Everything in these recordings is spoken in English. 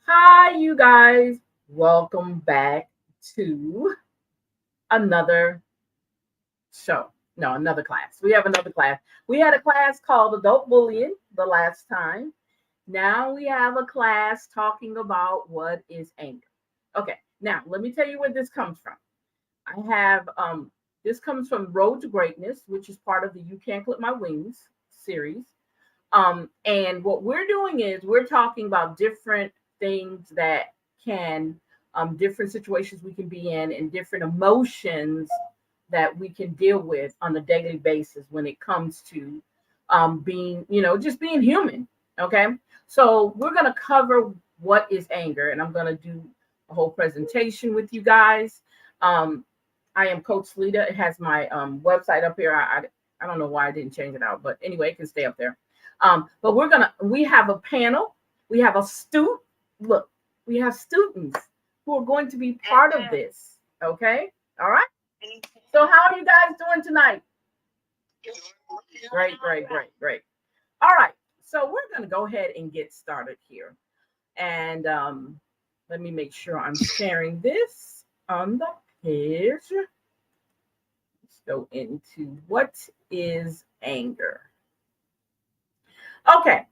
Hi, you guys. Welcome back to another show. No, another class. We have another class. We had a class called Adult Bullying the last time. Now we have a class talking about what is anger. Okay, now let me tell you where this comes from. I have this comes from Road to Greatness, which is part of the You Can't Clip My Wings series. And what we're doing is we're talking about different things that can, different situations we can be in, and different emotions that we can deal with on a daily basis when it comes to being, just being human. Okay. So we're going to cover what is anger, and I'm going to do a whole presentation with you guys. Um, I am Coach Lita. It has my website up here. I don't know why I didn't change it out, but anyway, it can stay up there. But we have a panel, we have a look, we have students who are going to be part of this. Okay. All right. So how are you guys doing tonight? Great, great, great, great. All right. So we're going to go ahead and get started here. And let me make sure I'm sharing this on the page. Let's go into what is anger. Okay,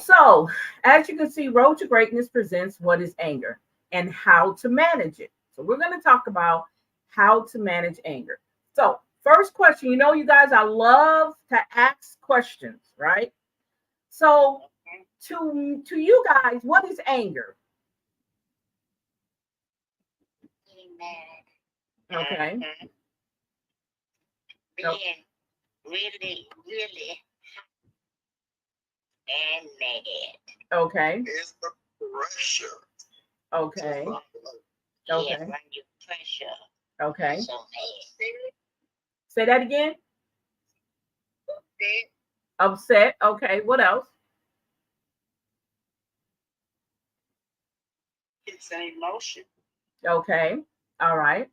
so as you can see, Road to Greatness presents what is anger and how to manage it. So we're going to talk about how to manage anger. So first question, you guys, I love to ask questions, right? So to you guys, what is anger? Getting mad. Okay. Being really, really and mad. Okay. It's the pressure. Okay. Yeah, Okay. when you pressure. Okay. So mad. Say that again. Upset. Upset. Okay. What else? It's an emotion. Okay. All right.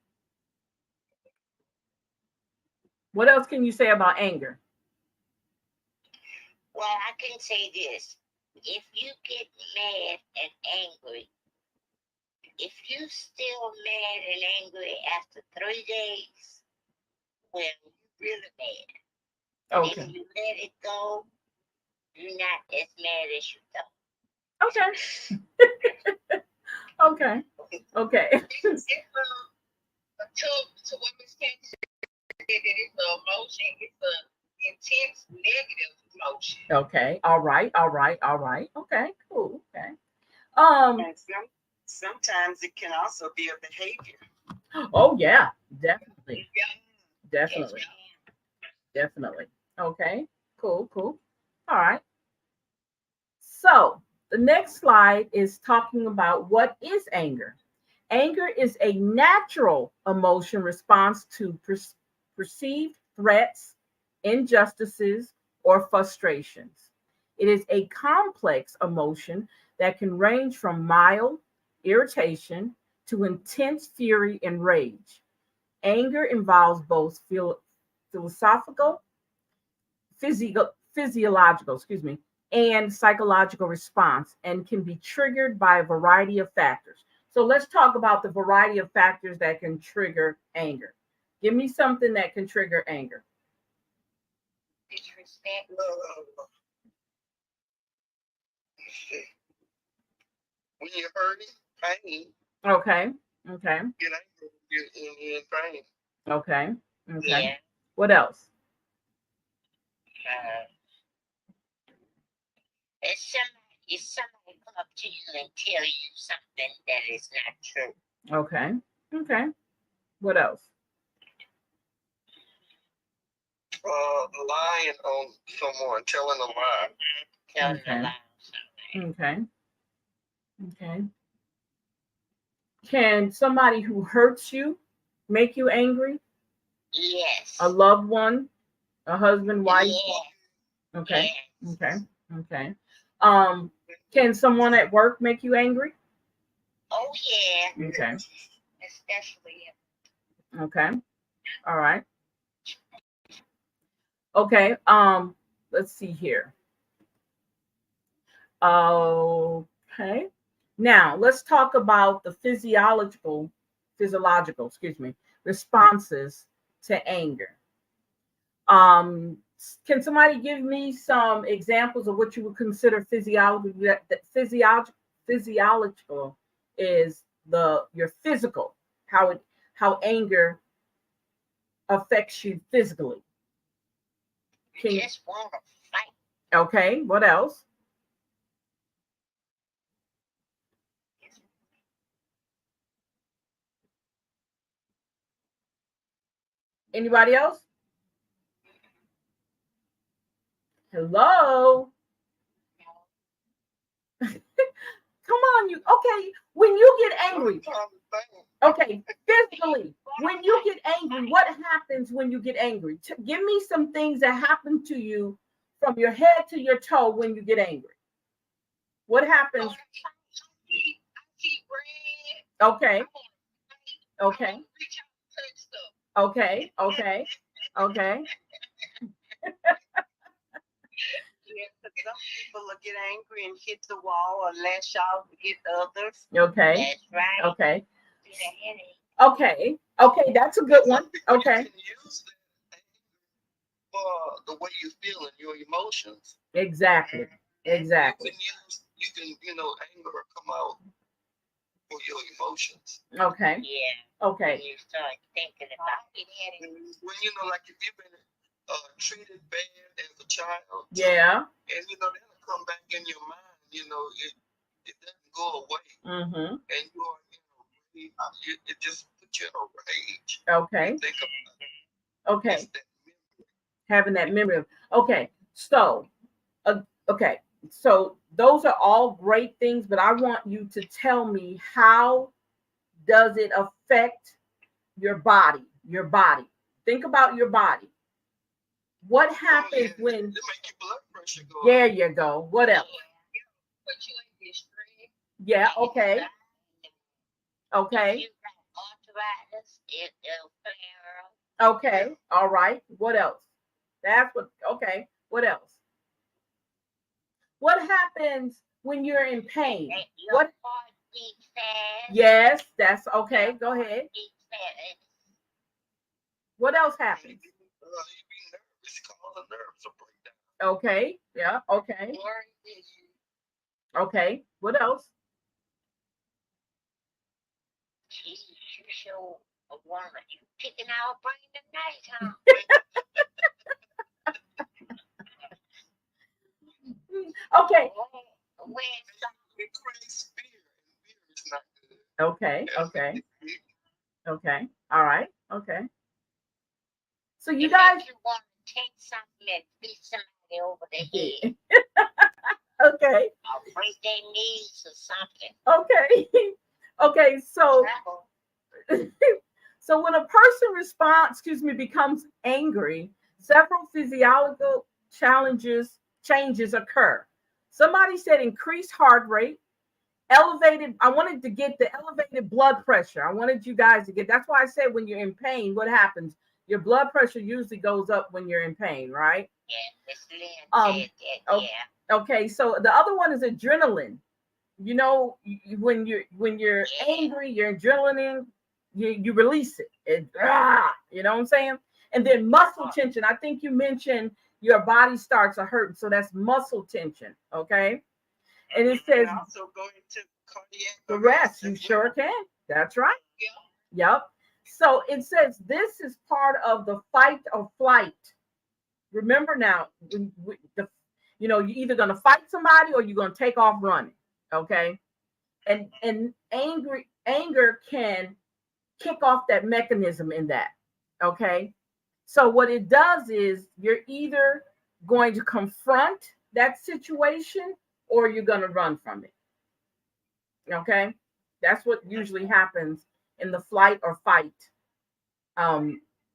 What else can you say about anger? Well, I can say this. If you get mad and angry, if you still mad and angry after 3 days, well, you're really mad. And if Okay. you let it go, you're not as mad as you thought. Okay. Okay. Okay. It's to what Miss Candy said, that it's an emotion. It's an intense negative emotion. Okay. All right. All right. All right. Okay. Cool. Okay. And sometimes it can also be a behavior. Oh yeah. Definitely. Yeah. Yes, Definitely. ma'am. Definitely. Okay. Cool. Cool. All right. So the next slide is talking about what is anger. Anger is a natural emotion response to perceived threats, injustices, or frustrations. It is a complex emotion that can range from mild irritation to intense fury and rage. Anger involves both philosophical, physiological, and psychological response and can be triggered by a variety of factors. So let's talk about the variety of factors that can trigger anger. Give me something that can trigger anger. Disrespect. When you're hurting, pain, Okay. Okay. get angry you're in pain. Okay. Okay. Yeah. What else? Uh, if somebody come up to you and tell you something that is not true. Okay. Okay. What else? Lying on someone, telling a lie. Telling a Okay. lie or something. Okay. Okay. Can somebody who hurts you make you angry? A Yes. loved one, a husband, wife? Yes. Okay. Yes. Okay. Okay. Um, can someone at work make you angry? Oh yeah. Okay. Especially if Okay. All right. Okay. Let's see here. Okay. Now, let's talk about the physiological, excuse me, responses to anger. Um, can somebody give me some examples of what you would consider physiology? That physiological is the your physical, how anger affects you physically. You just want to fight. Okay, what else? Anybody else? Hello? Come on, you. Okay, when you get angry. Okay, physically, when you get angry, what happens when you get angry? Give me some things that happen to you from your head to your toe when you get angry. What happens? Okay. Okay. Okay. Okay. Okay. Yeah, because some people will get angry and hit the wall or lash out and hit others. Okay. That's right. Okay. Get a headache. Okay. Okay. That's a good one. Okay. You can use that for the way you feel and your emotions. Exactly. Exactly. You can, anger come out for your emotions. Okay. Yeah. Okay. When you start thinking about it, When like if you've been treated bad as a child, Yeah. and that'll come back in your mind. It doesn't go away, Mm-hmm. and you are, it just puts you in a rage. Okay. You think about Okay. it's that memory. Having that memory of, okay. So, okay. So those are all great things, but I want you to tell me, how does it affect your body? Your body. Think about your body. What happens when? It make your blood pressure go There up. you go. What else? put you in distress. Yeah. Okay. Okay. If you got arthritis, it'll flare up. Okay. All right. What else? That's what. Okay. What else? What happens when you're in pain? Your What? heart beats fast. Yes. That's okay. Go ahead. Beats fast. What else happens? You be nervous, cause the nerves to break down. Okay. Yeah. Okay. Okay. What else? Geez, you show a woman you picking our brain tonight, huh? Okay. It creates fear, and fear is not good. Okay. Okay. Okay. All right. Okay. So you guys. You want to take something and beat somebody over the head. Okay. Or break their knees or something. Okay. Okay. So. So when a person becomes angry, several physiological changes occur. Somebody said increased heart rate, elevated. I wanted to get the elevated blood pressure. I wanted you guys to get. That's why I said when you're in pain, what happens? Your blood pressure usually goes up when you're in pain, right? Yeah, Miss Lynn said that. Yeah. Okay. So the other one is adrenaline. When you're angry, your adrenaline, you release it. You know what I'm saying? And then muscle tension. I think you mentioned your body starts to hurt, so that's muscle tension. Okay. And it says also go into cardiac arrest. You sure can. That's right. Yep. So it says this is part of the fight or flight. Remember now, you're either going to fight somebody or you're going to take off running. Okay. And anger can kick off that mechanism in that. Okay. So what it does is you're either going to confront that situation or you're going to run from it. Okay. That's what usually happens in the flight or fight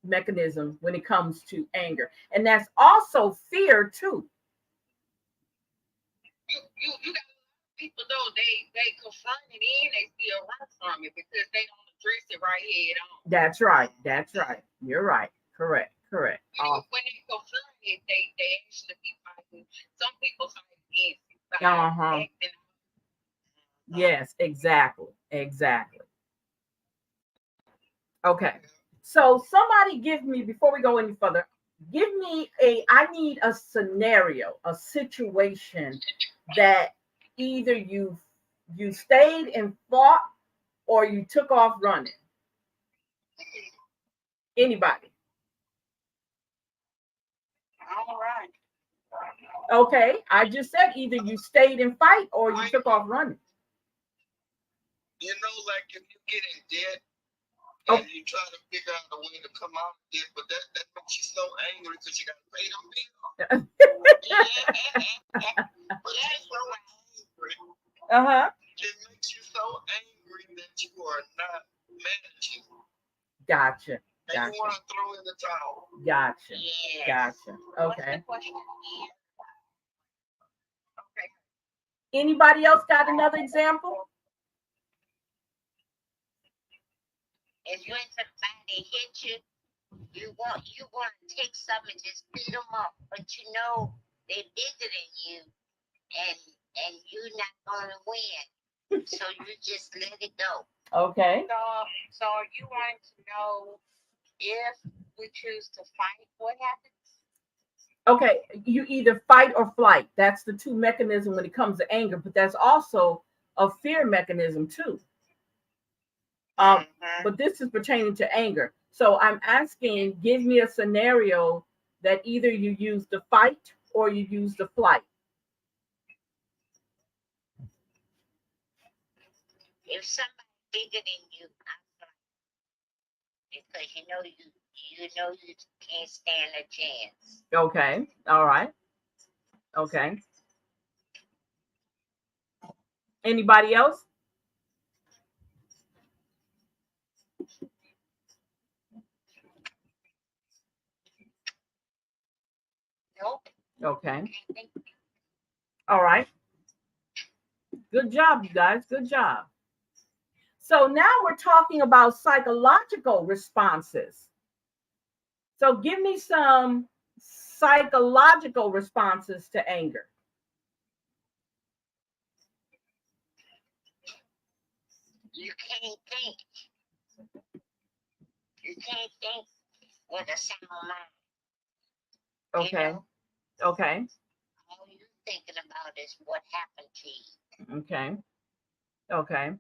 mechanism when it comes to anger. And that's also fear too. You got people though, they confront it in, they still run from it because they don't address it right head on. That's right. That's right. You're right. Correct. When they confront it, they actually be fighting. Some people fight against it. Yes, exactly. Exactly. Okay. So somebody give me, before we go any further, give me I need a scenario, a situation that either you stayed and fought or you took off running. Anybody? All right. Okay. I just said either you stayed and fight or you took off running. You know, like if you get in debt Oh. and you try to figure out a way to come out of debt, but that makes you so angry because you got to pay them bills. But you're so angry. Uh-huh. It makes you so angry that you are not managing. Gotcha. And you want to throw in the towel. Gotcha. Yes. Gotcha. What's Okay. the question again? Okay. Anybody else got another example? If you ain't somebody hit you, you want to take something and just beat them up, but you know they're bigger than you, and you're not gonna win, so you just let it go. Okay. So you want to know if we choose to fight, what happens? Okay, you either fight or flight. That's the two mechanisms when it comes to anger, but that's also a fear mechanism too. But this is pertaining to anger. So I'm asking, give me a scenario that either you use the fight or you use the flight. If somebody bigger than you, I'm fine, because you can't stand a chance. Okay. All right. Okay. Anybody else? Nope. Okay. All right. Good job, you guys. Good job. So now we're talking about psychological responses. So give me some psychological responses to anger. You can't think. You can't think with a sound mind. Okay. You know, Okay. all you thinking about is what happened to you. Okay. Okay.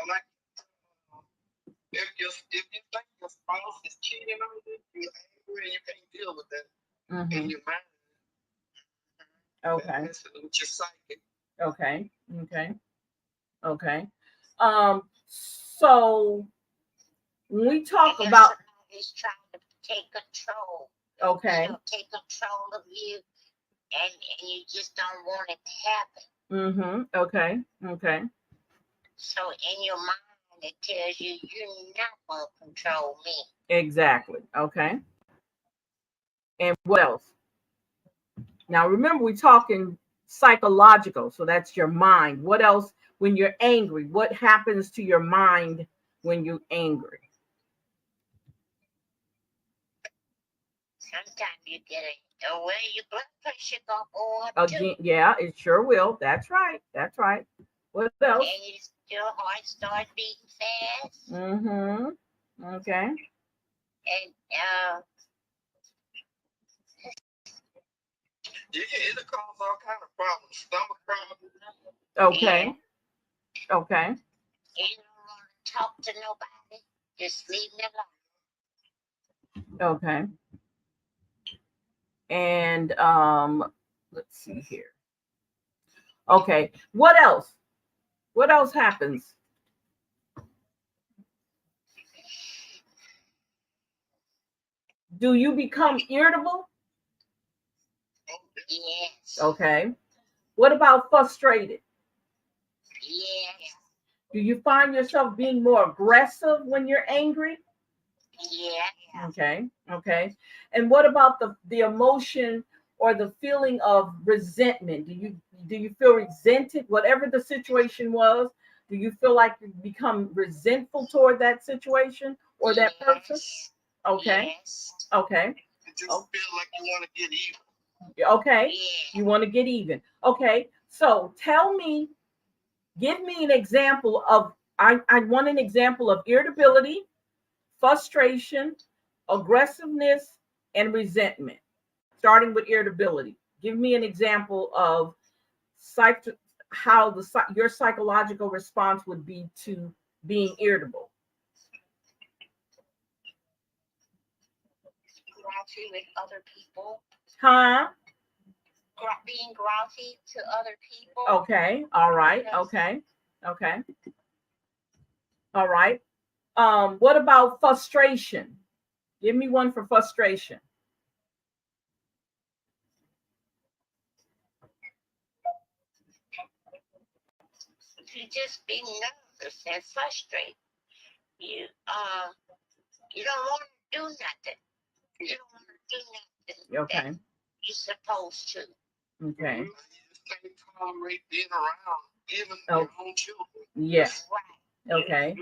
Like if you think your spouse is cheating on you, you're angry and you can't deal with that in your mind. Okay. That's with your psychic. Okay. Okay. Okay. So when we talk and about somebody's trying to take control, okay. take control of you, and you just don't want it to happen. Mm-hmm. Okay. Okay. So in your mind, it tells you you're not going to control me. Exactly. Okay. And what else? Now remember, we're talking psychological, so that's your mind. What else when you're angry? What happens to your mind when you're angry? Sometimes you get it. Well, your blood pressure gonna go up too. Again, yeah, it sure will. That's right. That's right. What else? And your heart start beating fast. Mm-hmm. Okay. And It'll cause all kind of problems, stomach problems. Okay. Yeah. Okay. You don't want to talk to nobody. Just leave me alone. Okay. And let's see here. Okay. What else? What else happens? Do you become irritable? Yes. Okay. What about frustrated? Yes. Do you find yourself being more aggressive when you're angry? Yeah. Okay. Okay. And what about the emotion or the feeling of resentment? Do you feel resented, whatever the situation was? Do you feel like you become resentful toward that situation or that person? Okay. Yes. Okay. You just feel like you want to get even. Okay. Yeah. You want to get even. Okay. So tell me, give me an example of, I want an example of irritability, frustration, aggressiveness, and resentment. Starting with irritability. Give me an example of how your psychological response would be to being irritable. Grouchy with other people. Huh? Being grouchy to other people. Okay. All right. Okay. Okay. All right. What about frustration? Give me one for frustration. You just be nervous and frustrated. You don't want to do nothing. You don't want to do nothing. Okay. That you're supposed to. Okay. You just can't tolerate being around even Oh. your own children. Yes. Right. Okay.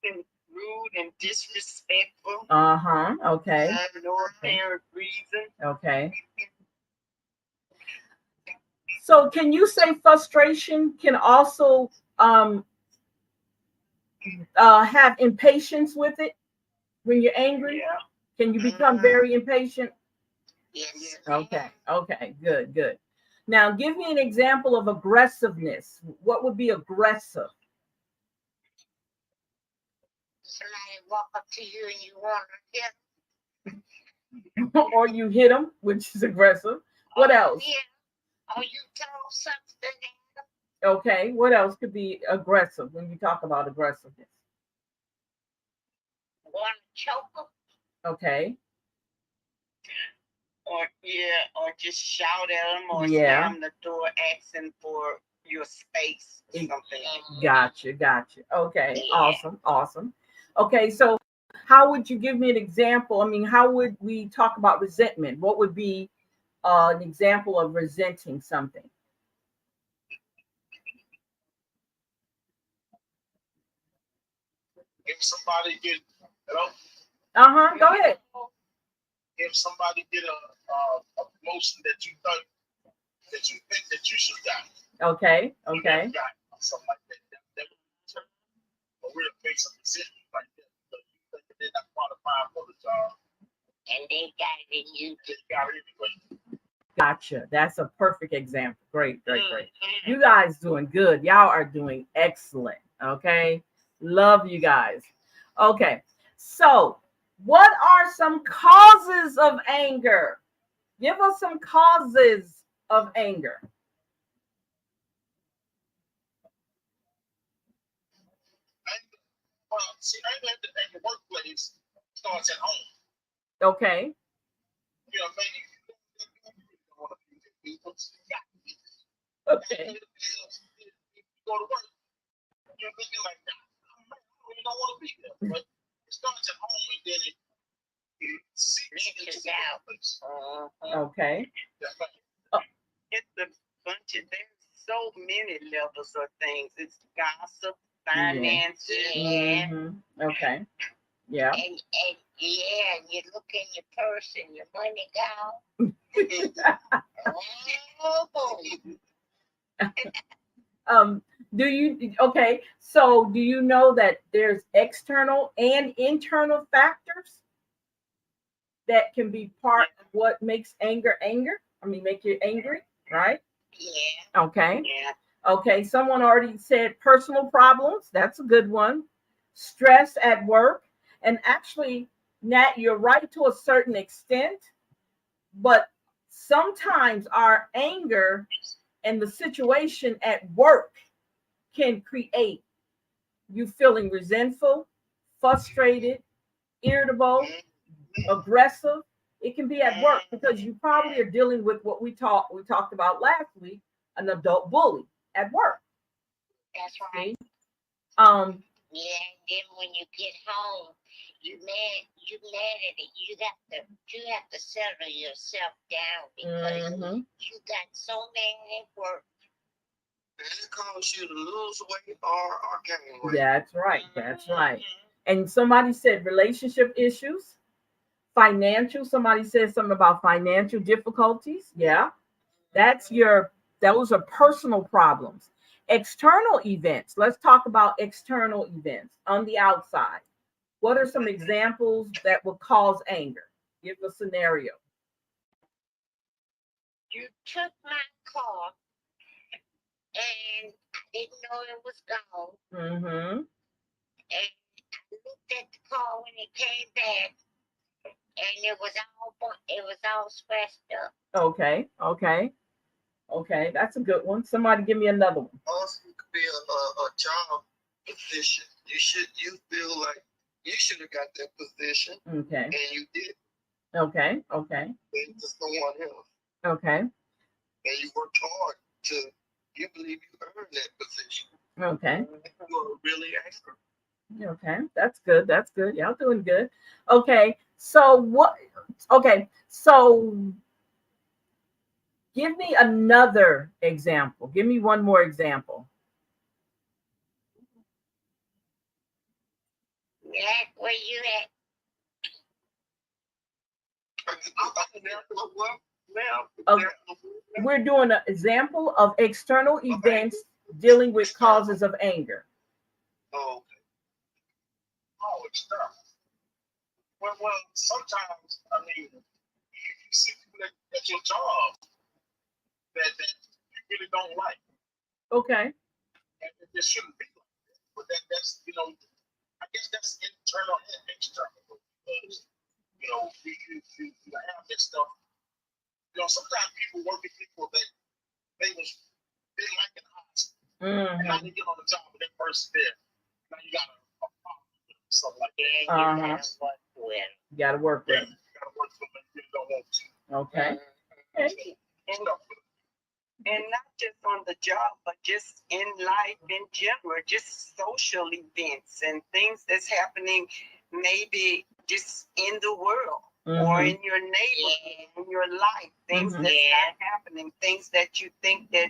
Rude and disrespectful. Uh-huh. Okay. For no apparent reason. Okay. So can you say frustration can also have impatience with it when you're angry? Yeah. Can you become very impatient? Yes. Okay. Okay. Good. Good. Now, give me an example of aggressiveness. What would be aggressive? Somebody walk up to you and you want to hit Or you hit them, which is aggressive. What else? Yeah. Or you throw something at them. Okay. What else could be aggressive when you talk about aggressiveness? Want to choke them. Okay. Or just shout at them or Yeah. slam the door asking for your space or something. Gotcha. Gotcha. Okay. Yeah. Awesome. Awesome. Okay. So how would you give me an example? I mean, how would we talk about resentment? What would be an example of resenting something? If somebody get, hello? Uh-huh. Go ahead. If somebody get a promotion that you think that you should got. Okay. You Okay. never got something like that. That would a real face of resentment like that. Because you think that they're not qualified for the job. And they got it in you. They got it anyway. Gotcha. That's a perfect example. Great, great, great. You guys doing good. Y'all are doing excellent. Okay. Love you guys. Okay. So, what are some causes of anger? Give us some causes of anger. Well, see, anger at the workplace starts at home. Okay. You know, maybe you don't want to be with people. Okay. You go to work, you're looking like that. I really don't want to be there. But it starts at home and then it seeps into the workplace. Okay. It's a bunch of, there's so many levels of things. It's gossip, finances. Yeah. Mm-hmm. Okay. Yeah. And you look in your purse and your money gone. Do you know that there's external and internal factors that can be part of what makes anger? I mean, make you angry, right? Yeah. Okay. Yeah. Okay. Someone already said personal problems. That's a good one. Stress at work. And actually, Nat, you're right to a certain extent, but sometimes our anger and the situation at work can create you feeling resentful, frustrated, irritable, aggressive. It can be at work because you probably are dealing with what we talked about last week, an adult bully at work. That's right. Yeah, and then when you get home, you mad at it. You have to settle yourself down because you got so mad at work. And it causes you to lose weight or gain weight. That's right. That's right. And somebody said relationship issues, financial. Somebody said something about financial difficulties. Yeah, that's Those are personal problems. External events. Let's talk about external events on the outside. What are some examples that would cause anger? Give a scenario. You took my car and I didn't know it was gone. Mm-hmm. And I looked at the car when it came back, and it was all scratched up. Okay. Okay. Okay. That's a good one. Somebody give me another one. Also, it could be a job position. You feel like you should have got that position, Okay. and you did. Okay. Okay. Then to someone else, Okay. and you worked hard to. You believe you earned that position. Okay. You are really angry. Okay. That's good. That's good. Y'all doing good. Okay. So what? Okay. So give me another example. Give me one more example. That where you at? We're doing an example of external events dealing with causes of anger. Oh, okay. Oh, external. Well, sometimes, I mean, you see people at your job that you really don't like. Okay. And it shouldn't be like that. But that's, I guess that's internal and external. Because, you have that stuff. Sometimes people work with people that they like in high school. And now they get on the job with that person there. Now you got a problem with something like that. You got to work with them. You got to work with them if you don't want to. Okay. And not just on the job, but just in life in general, just social events and things that's happening maybe just in the world or in your neighborhood, in your life, things that's not happening, things that you think that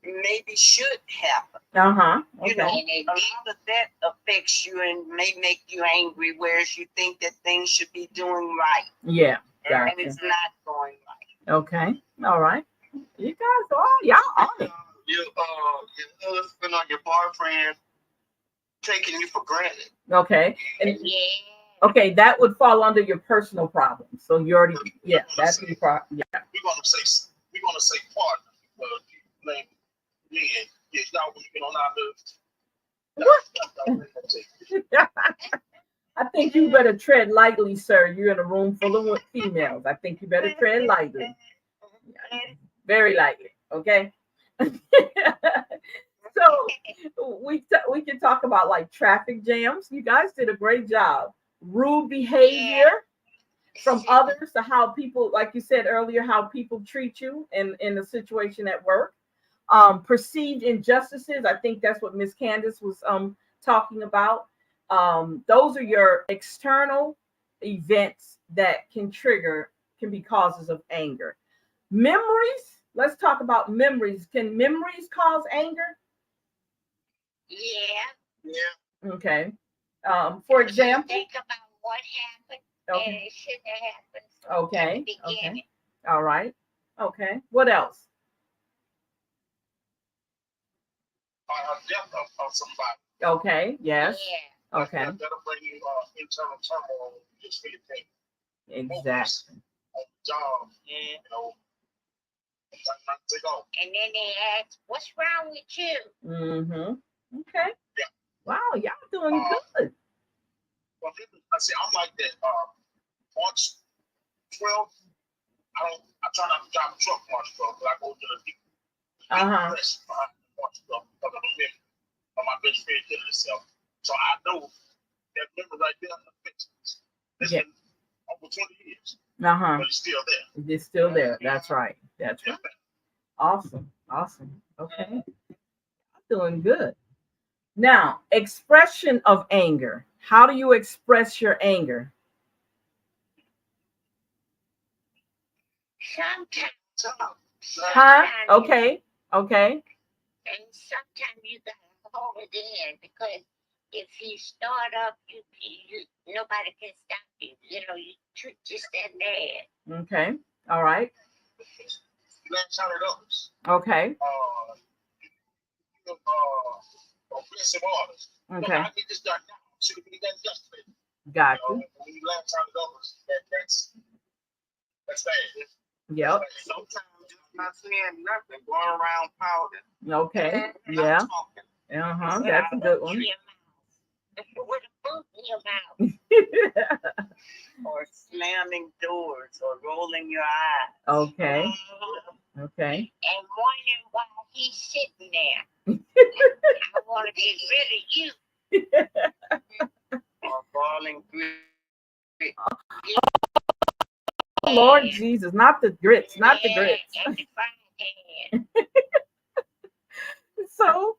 maybe should happen. Okay. A lot of that affects you and may make you angry, whereas you think that things should be doing right. Yeah. And it's not going right. Okay. All right. You guys are y'all on it. Your husband or your boyfriend taking you for granted. Okay. And okay, that would fall under your personal problems. So you already, that's your problem. Yeah. We're gonna say partner because like y'all when you get on our list. I think you better tread lightly, sir. You're in a room full of females. I think you better tread lightly. Very lightly, okay? So we can talk about like traffic jams. You guys did a great job. Rude behavior from others to how people, like you said earlier, how people treat you in a situation at work. Perceived injustices. I think that's what Miss Candace was talking about. Those are your external events that can be causes of anger. Memories. Let's talk about memories. Can memories cause anger? Yeah. Okay. For example, think about what happened and it shouldn't have happened. Okay. Okay. All right. Okay. What else? Death of somebody. Okay. Yes. Yeah. Okay. That'll bring you internal turmoil. Just really think. Exactly. On the job, And then they ask, "What's wrong with you?" Okay. Yeah. Wow, y'all doing good. Well, I see. I'm like that. March 12th, I try not to drive a truck March 12th, but I go to the press behind March 12th because I'm a member of my best friend killing himself. So I know that member right there affects us. It's been over 20 years. But it's still there. It's still there. That's right. That's right. Awesome. Awesome. Okay. I'm doing good. Now, expression of anger. How do you express your anger? Sometimes. Okay. Okay. And sometimes you gotta hold it in because if you start up, you nobody can stop you. You just that bad. Okay. All right. lash out at others. Okay. Aggressive orders. Okay. I get this done now. Should have been done yesterday. Got you. When you lash out at others, that's bad. Yep. Sometimes just not saying nothing, going around pouting. Okay. Not Yeah. talking. That's a good one. With a boot in your mouth. Or slamming doors or rolling your eyes. Okay. Mhm. Okay. And wondering why he's sitting there. I want to get rid of you. Or bawling grit. Lord Jesus, not the grits, not the grits. And the frying pan. So,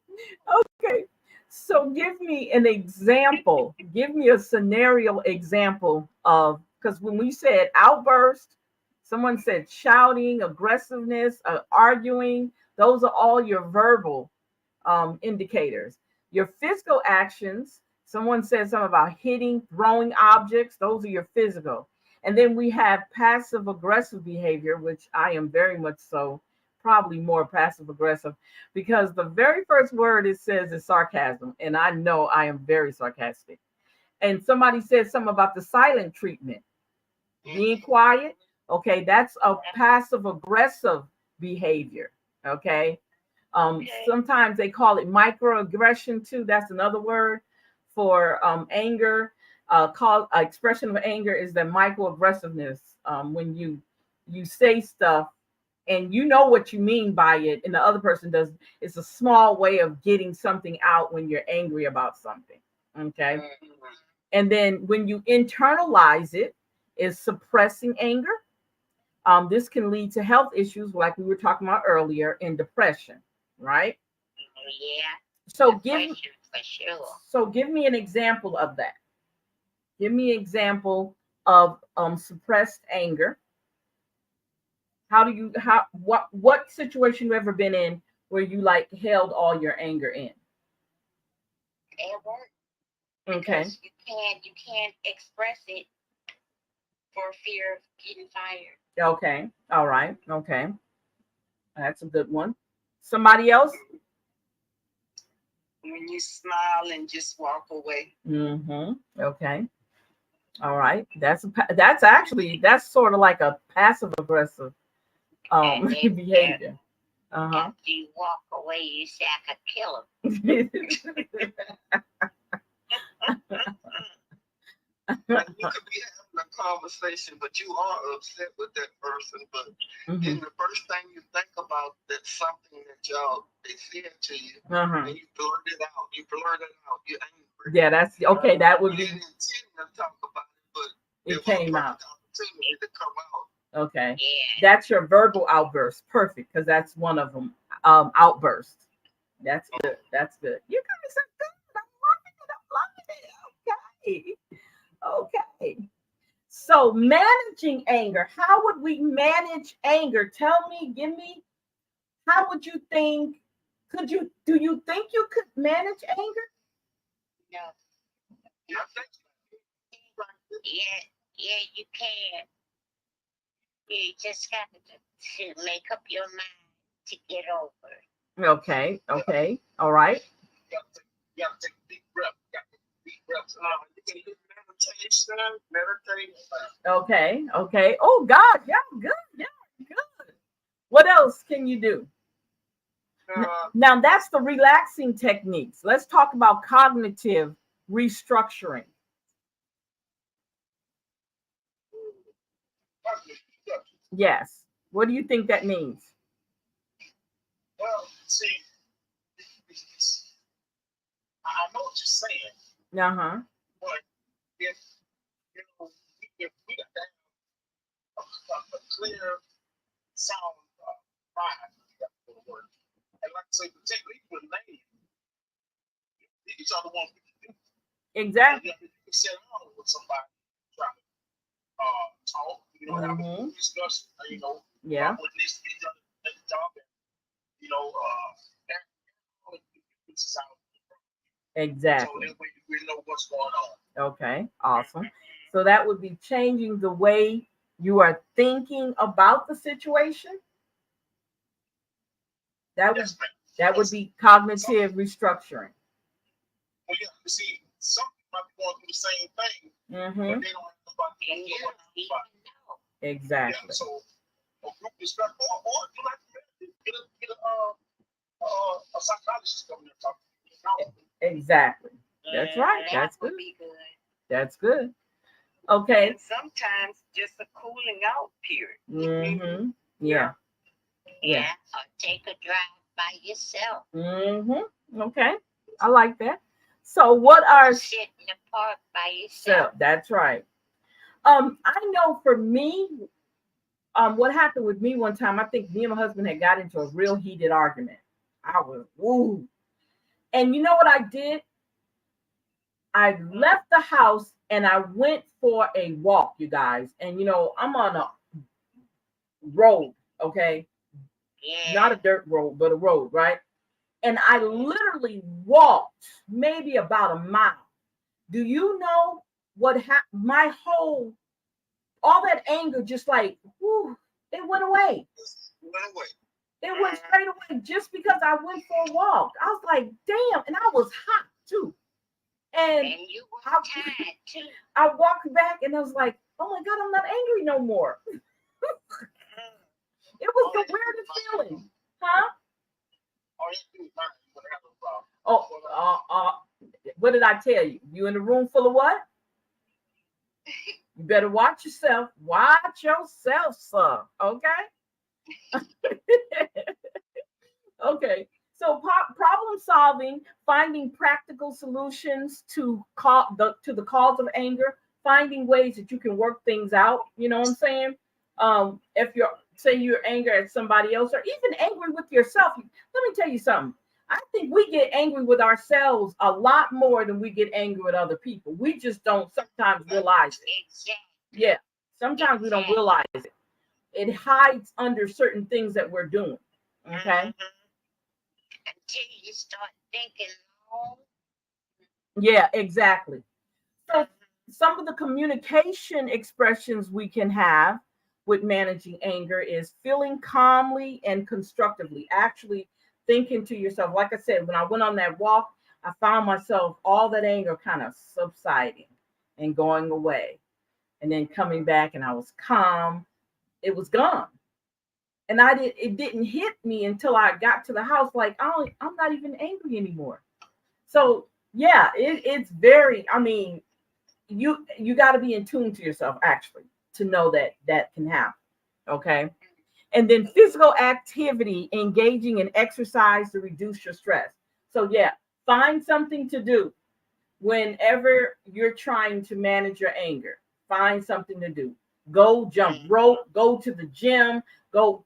okay. So give me an example. Give me a scenario example of, because when we said outburst, someone said shouting, aggressiveness, arguing, those are all your verbal indicators. Your physical actions, someone said something about hitting, throwing objects, those are your physical. And then we have passive aggressive behavior, which I am very much so, probably more passive aggressive, because the very first word it says is sarcasm. And I know I am very sarcastic. And somebody said something about the silent treatment, being quiet. Okay, that's a passive aggressive behavior. Okay. Sometimes they call it microaggression too. That's another word for anger. Called expression of anger is the microaggressiveness. When you say stuff and you know what you mean by it, and the other person does. It's a small way of getting something out when you're angry about something. Okay. And then when you internalize it, is suppressing anger. This can lead to health issues, like we were talking about earlier, in depression, right? Yeah. So give me an example of that. Give me an example of suppressed anger. What situation you ever been in where you like held all your anger in? At work. Okay. Because you can't express it for fear of getting fired. Okay. All right. Okay. That's a good one. Somebody else? When you smile and just walk away. Mm-hmm. Okay. All right. That's sort of like a passive aggressive behavior. After you walk away, you say I could kill him. You could be having a conversation, but you are upset with that person. But then the first thing you think about that's something that they said to you, and you blurt it out. You're angry. Yeah, that's okay. That would be. You didn't intend to talk about it, but it came out. Opportunity to come out. Okay, yeah. That's your verbal outburst. Perfect, because that's one of them. Outburst. That's good. That's good. You got me some good. I'm loving it. Okay. So managing anger. How would we manage anger? Tell me. Give me. How would you think? Do you think you could manage anger? No. Yeah, you can. You just got to make up your mind to get over it. Okay. All right. You got to take a deep breath. You got to take a deep breath. You can do meditation. Okay. Oh God, yeah, good. What else can you do? Now that's the relaxing techniques. Let's talk about cognitive restructuring. Yes. What do you think that means? Well, see, I know what you're saying. But if we got that a clear sound mind, and like I say, particularly with ladies, these are the ones we can do. Exactly. You can sit down with somebody, try to talk, have a discussion, Yeah. what needs to be done at the job, Exactly. So that way we know what's going on. Okay, awesome. So that would be changing the way you are thinking about the situation. That Yes, ma'am. that would be cognitive restructuring. Well, yeah, you see, some people might be going through the same thing, Mm-hmm. but they don't have nobody And to you do don't it. even know. Yeah, Exactly. so a group discussion, or you like a psychologist coming there talking to you. Exactly. That's right. That That's would good. be good. That's good. Okay. And sometimes just a cooling out period. Mm-hmm. Yeah. Yeah. Or take a drive by yourself. Mm-hmm. Okay. I like that. So what are Sit in the park by so yourself. that's right. I know for me, what happened with me one time, I think me and my husband had got into a real heated argument. I was woo. And you know what I did? I left the house and I went for a walk, you guys. And you know, I'm on a road, okay? Yeah. Not a dirt road, but a road, right? And I literally walked maybe about a mile. Do you know what happened? My whole, all that anger just like, whew, it went away. Went away. It went straight away just because I went for a walk. I was like, damn. And I was hot too. And you were tired too. I walked back and I was like, oh my God, I'm not angry no more. It was the weirdest feeling. Huh? Oh, what did I tell you? You in a room full of what? You better watch yourself. Watch yourself, sir. Okay? Okay. So problem solving, finding practical solutions to the cause of anger, finding ways that you can work things out. You know what I'm saying? If you're angry at somebody else, or even angry with yourself, let me tell you something. I think we get angry with ourselves a lot more than we get angry with other people. We just don't sometimes realize it. Exactly. Yeah, sometimes we don't realize it. It hides under certain things that we're doing. Okay. Until you start thinking long. Yeah, exactly. So some of the communication expressions we can have with managing anger is feeling calmly and constructively, actually thinking to yourself. Like I said, when I went on that walk, I found myself all that anger kind of subsiding and going away, and then coming back, and I was calm. It was gone. And it didn't hit me until I got to the house, like, oh, I'm not even angry anymore. So yeah, it's very, I mean, you got to be in tune to yourself actually to know that that can happen. Okay. And then physical activity, engaging in exercise to reduce your stress. So yeah, find something to do whenever you're trying to manage your anger. Find something to do. Go jump rope, go to the gym, go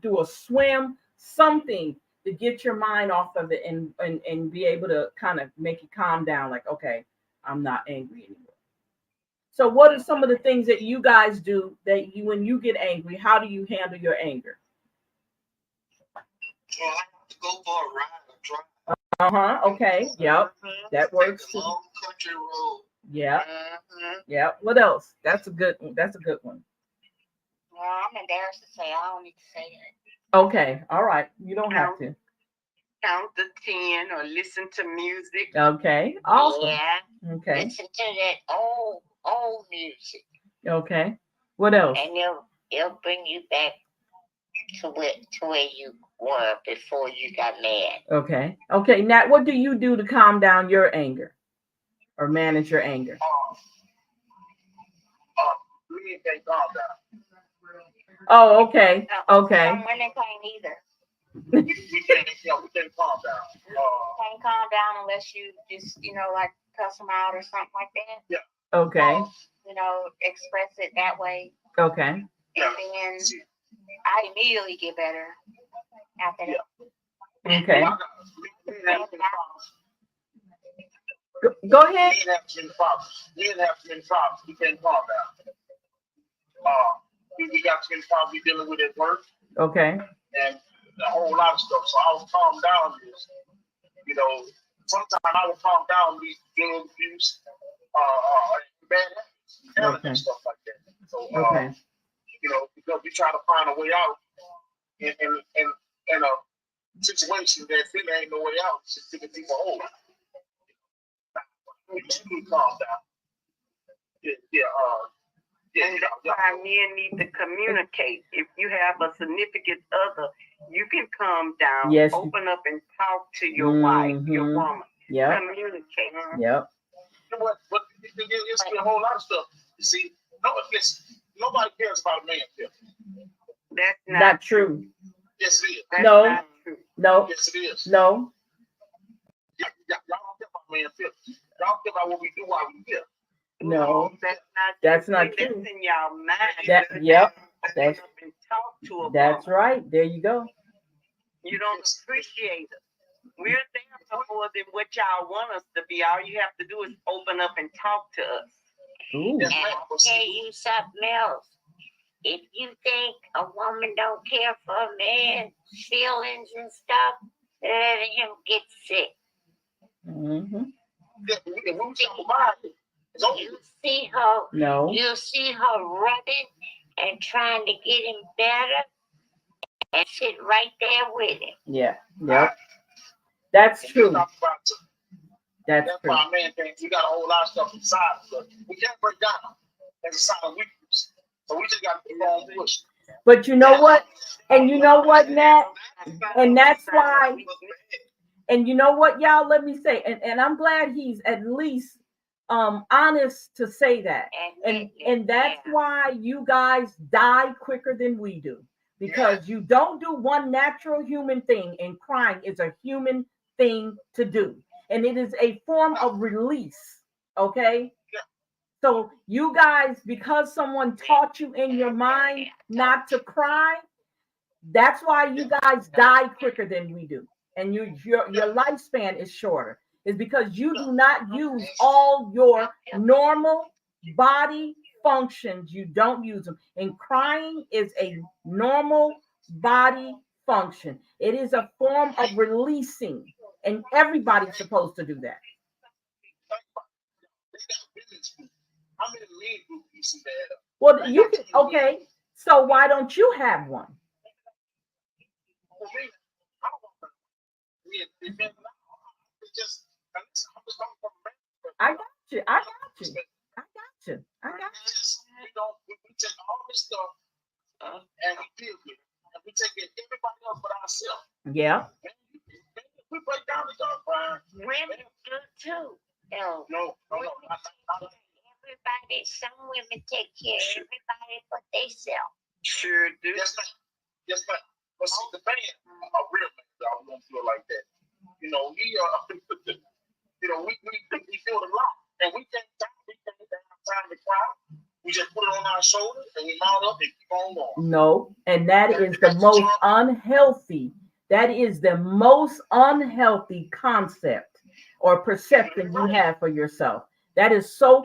do a swim, something to get your mind off of it, and be able to kind of make it calm down, like, okay, I'm not angry anymore. So what are some of the things that you guys do that you, when you get angry, how do you handle your anger? Well, I have to go for a ride or drive. Uh-huh. Okay. Yep. That works Take too. a long country road. Yeah. Yeah. What else? That's a good one. That's a good one. Well, I'm embarrassed to say I don't need to say that. Okay. All right. You don't have to. Count to 10 or listen to music. Okay. Awesome. Yeah. Okay. Listen to that old music. Okay. What else? And it'll bring you back to where you were before you got mad. Okay. Okay. Nat, what do you do to calm down your anger or manage your anger? We can't calm down. Oh, okay. Okay. Some women can't either. We can't calm down. Can't calm down unless you just, like cuss them out or something like that. Yeah. Okay. Express it that way. Okay. And then I immediately get better after that. Okay. Go ahead. Men have too many problems. We can't calm down. We got too many problems we dealing with at work. Okay. And a whole lot of stuff. So I was calm down is, sometimes I would calm down these drug abuse, bad habits, and stuff like that. So, because we try to find a way out in a situation that really ain't no way out. It's just thinking people hold. You calm down. And that's why men need to communicate. If you have a significant other, you can calm down, Yes. open up and talk to your wife, your woman. Yeah. Communicate. Yep. You know what? But it's a whole lot of stuff. You see, nobody cares about a man feeling. That's not true. Yes, it is. That's No. not true. No. Yes, it is. No. Y'all don't care about man feeling. Y'all care about what we do while we here. No. That's not true. true. That's in y'all mind. Yep. That's up and talk to a That's woman. right. There you go. You don't appreciate it. We're there for more than what y'all want us to be. All you have to do is open up and talk to us. Ooh. And I'll tell you something else. If you think a woman don't care for a man's feelings and stuff, let him get sick. Mm-hmm. You see her. No. You see her running and trying to get him better, and sit right there with him. Yeah. Yep. That's true. That's true. why man thinks we got a whole lot of stuff inside, but we can't break down. That's a sign of weakness. So we just got to keep on pushing. But you know what? And you know what, Nat? And that's why. And you know what, y'all? Let me say, and I'm glad he's at least honest to say that. And that's why you guys die quicker than we do. Because you don't do one natural human thing, and crying is a human thing to do. And it is a form of release. Okay? So you guys, because someone taught you in your mind not to cry, that's why you guys die quicker than we do. And your lifespan is shorter. It's because you do not use all your normal body functions. You don't use them. And crying is a normal body function. It is a form of releasing. And everybody's supposed to do that. How many men do you see that? Well, you can, okay. So why don't you have one? For me, I don't want to. I got you. I got you. I got you. I got you. We take all this stuff and we deal with it. And we take it everybody else but ourselves. Yeah. We break down the dog crying. Women do too. No. Everybody, some women take care of everybody but themselves. Sure do. Yes, ma'am. But see, the man, a real man, y'all don't feel like that. You know, we feel a lot, and we can't have time to cry. We just put it on our shoulders and we mount up and keep on going. No, and that is the most unhealthy. That is the most unhealthy concept or perception you have for yourself. That is so.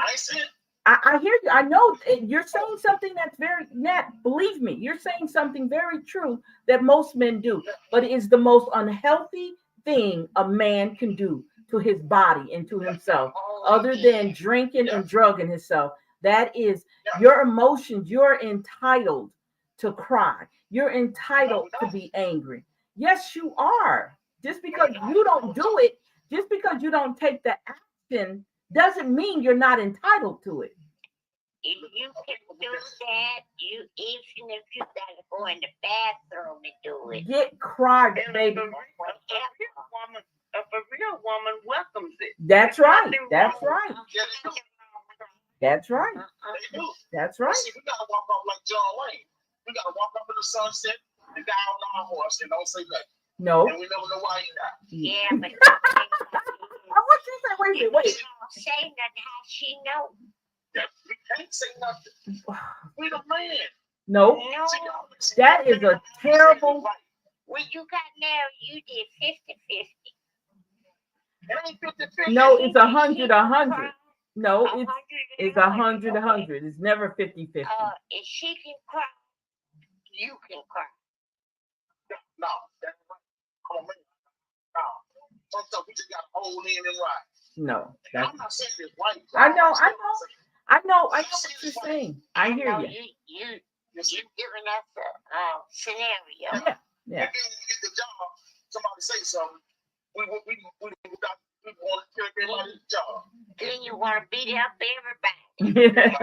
I hear you. I know you're saying something that's very, Nat, believe me, you're saying something very true that most men do, but it is the most unhealthy thing a man can do to his body and to himself, other than drinking and drugging himself. That is your emotions. You're entitled to cry. You're entitled to be angry. Yes, you are. Just because you don't do it, just because you don't take the action, doesn't mean you're not entitled to it. If you can do that, even if you gotta go in the bathroom and do it. Get cried, baby. A real woman welcomes it. That's right. That's right. That's right. That's right. See, we gotta walk up like John Wayne. We gotta walk up in the sunset and die on our horse and don't say nothing. No. And we never know why he died. Yeah, but what you say? Wait. She don't say nothing. How she know? Yeah, we can't say nothing. We the man. No. That is a terrible. When you got married, you did 50-50. It ain't 50-50. No, it's 100-100. No, it's 100-100. It's never 50-50. If she can cry, you can cry. No, that's right. Come on, man. No. Sometimes we just got to hold in and ride. No. I'm not saying it's right. I know what you're saying. I hear you. You're giving us a scenario. Yeah. And then when you get the job, somebody something, we want to kill everybody's job. Then you want to beat up everybody.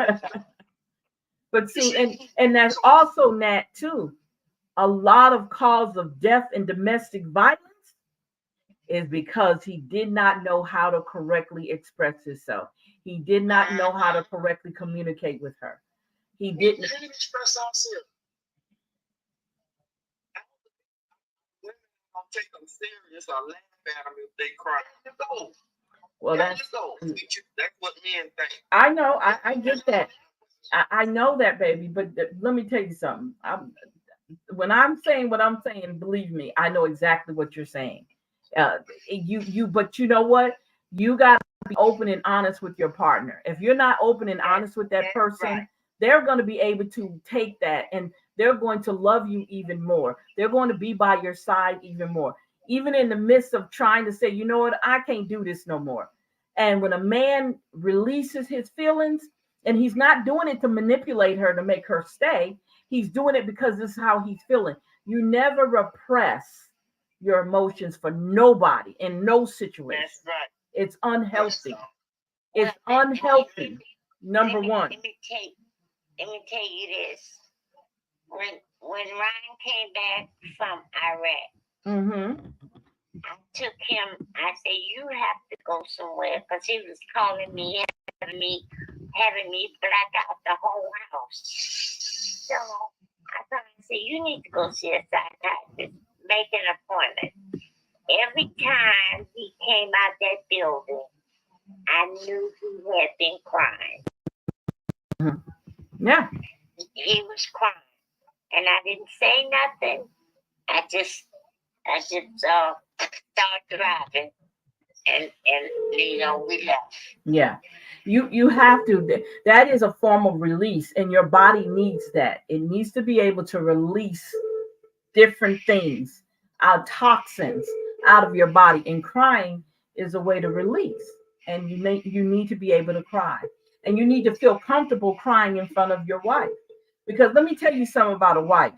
But see, and that's also Nat too. A lot of cause of death in domestic violence is because he did not know how to correctly express himself. He did not know how to correctly communicate with her. He didn't express ourselves. Women don't take them serious or laugh at them if they cry. Well, that's what men think. I know. I get that. I know that, baby. But let me tell you something. When I'm saying what I'm saying, believe me, I know exactly what you're saying. But you know what? You got to be open and honest with your partner. If you're not open and honest with that person, right, they're going to be able to take that and they're going to love you even more. They're going to be by your side even more, even in the midst of trying to say, you know what, I can't do this no more. And when a man releases his feelings, and he's not doing it to manipulate her to make her stay, he's doing it because this is how he's feeling. You never repress your emotions for nobody in no situation. That's right. It's unhealthy. It's unhealthy. Number one. Let me tell you this. When Ryan came back from Iraq, I took him. I said, "You have to go somewhere," because he was calling me, having me black out the whole house. So I said, "You need to go see a psychiatrist. Make an appointment." Every time he came out that building, I knew he had been crying. Yeah. He was crying. And I didn't say nothing. I just started driving. And we left. Yeah. You have to. That is a form of release, and your body needs that. It needs to be able to release different things, toxins out of your body, and crying is a way to release. And you need to be able to cry, and you need to feel comfortable crying in front of your wife, because let me tell you something about a wife.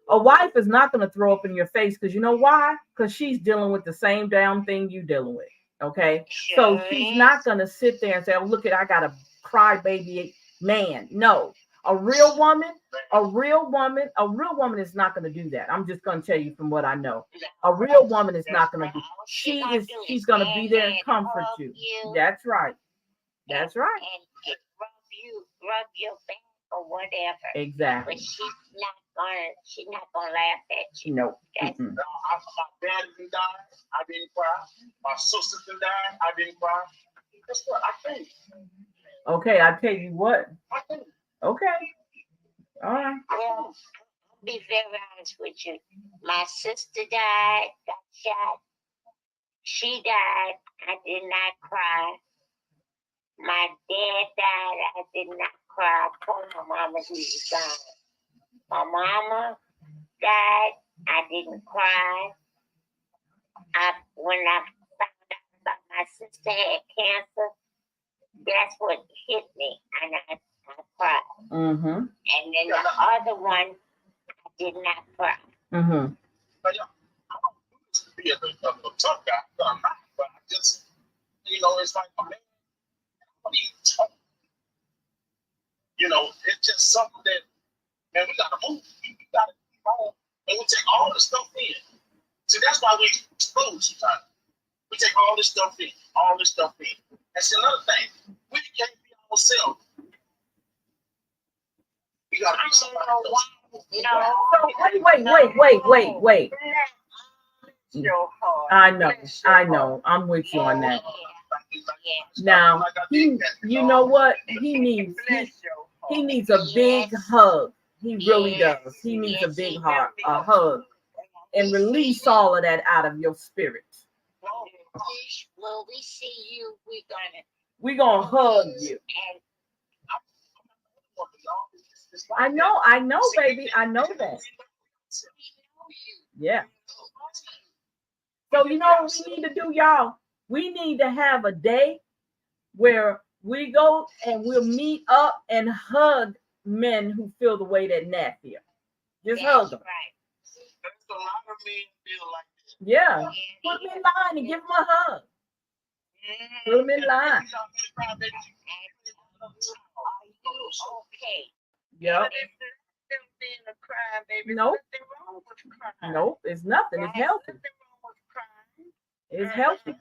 A wife is not going to throw up in your face, because you know why? Because she's dealing with the same damn thing you're dealing with. Okay, so she's not going to sit there and say, "Oh, look, I got a crybaby man." No. A real woman is not going to do that. I'm just going to tell you from what I know. A real woman is not going to do. She's going to be there and comfort you. That's right. That's right. And rub your back or whatever. Exactly. But she's not gonna laugh at you. No. My dad didn't die, I didn't cry. My sister didn't die, I didn't cry. Guess what? I can't. Okay, I tell you what. I can't. Okay. All right. Well, I'll be very honest with you. My sister died, got shot. She died. I did not cry. My dad died. I did not cry. I told my mama he was dying. My mama died. I didn't cry. When I found out about my sister had cancer, that's what hit me, and I cried. Mm-hmm. And then the other one, I did not cry. Mm-hmm. But I don't used to be a tough guy, but I'm not. But I just, it's like, man, what are you talking? It's just something that, man, we gotta move. We gotta keep on, and we take all the stuff in. See, that's why we explode sometimes. We take all this stuff in, That's another thing. We can't be ourselves. We gotta be somebody else. So wait. I know. I'm with you on that. Now, you know what? He needs a big hug. He really does. He needs a big hug, and release all of that out of your spirit. Well, we see you. We're gonna hug you. I know, baby. I know that. Yeah. So you know what we need to do, y'all? We need to have a day where we go and we'll meet up and hug men who feel the way that Nat feels. Just hug them. Right. a lot of men feel like that. Yeah. Put them in line and give them a hug. Put them in line. Okay. Yep. Them being a crime, baby. Nope. Nothing wrong with crime. Nope, it's nothing. It's healthy. Nothing wrong with crime. It's healthy.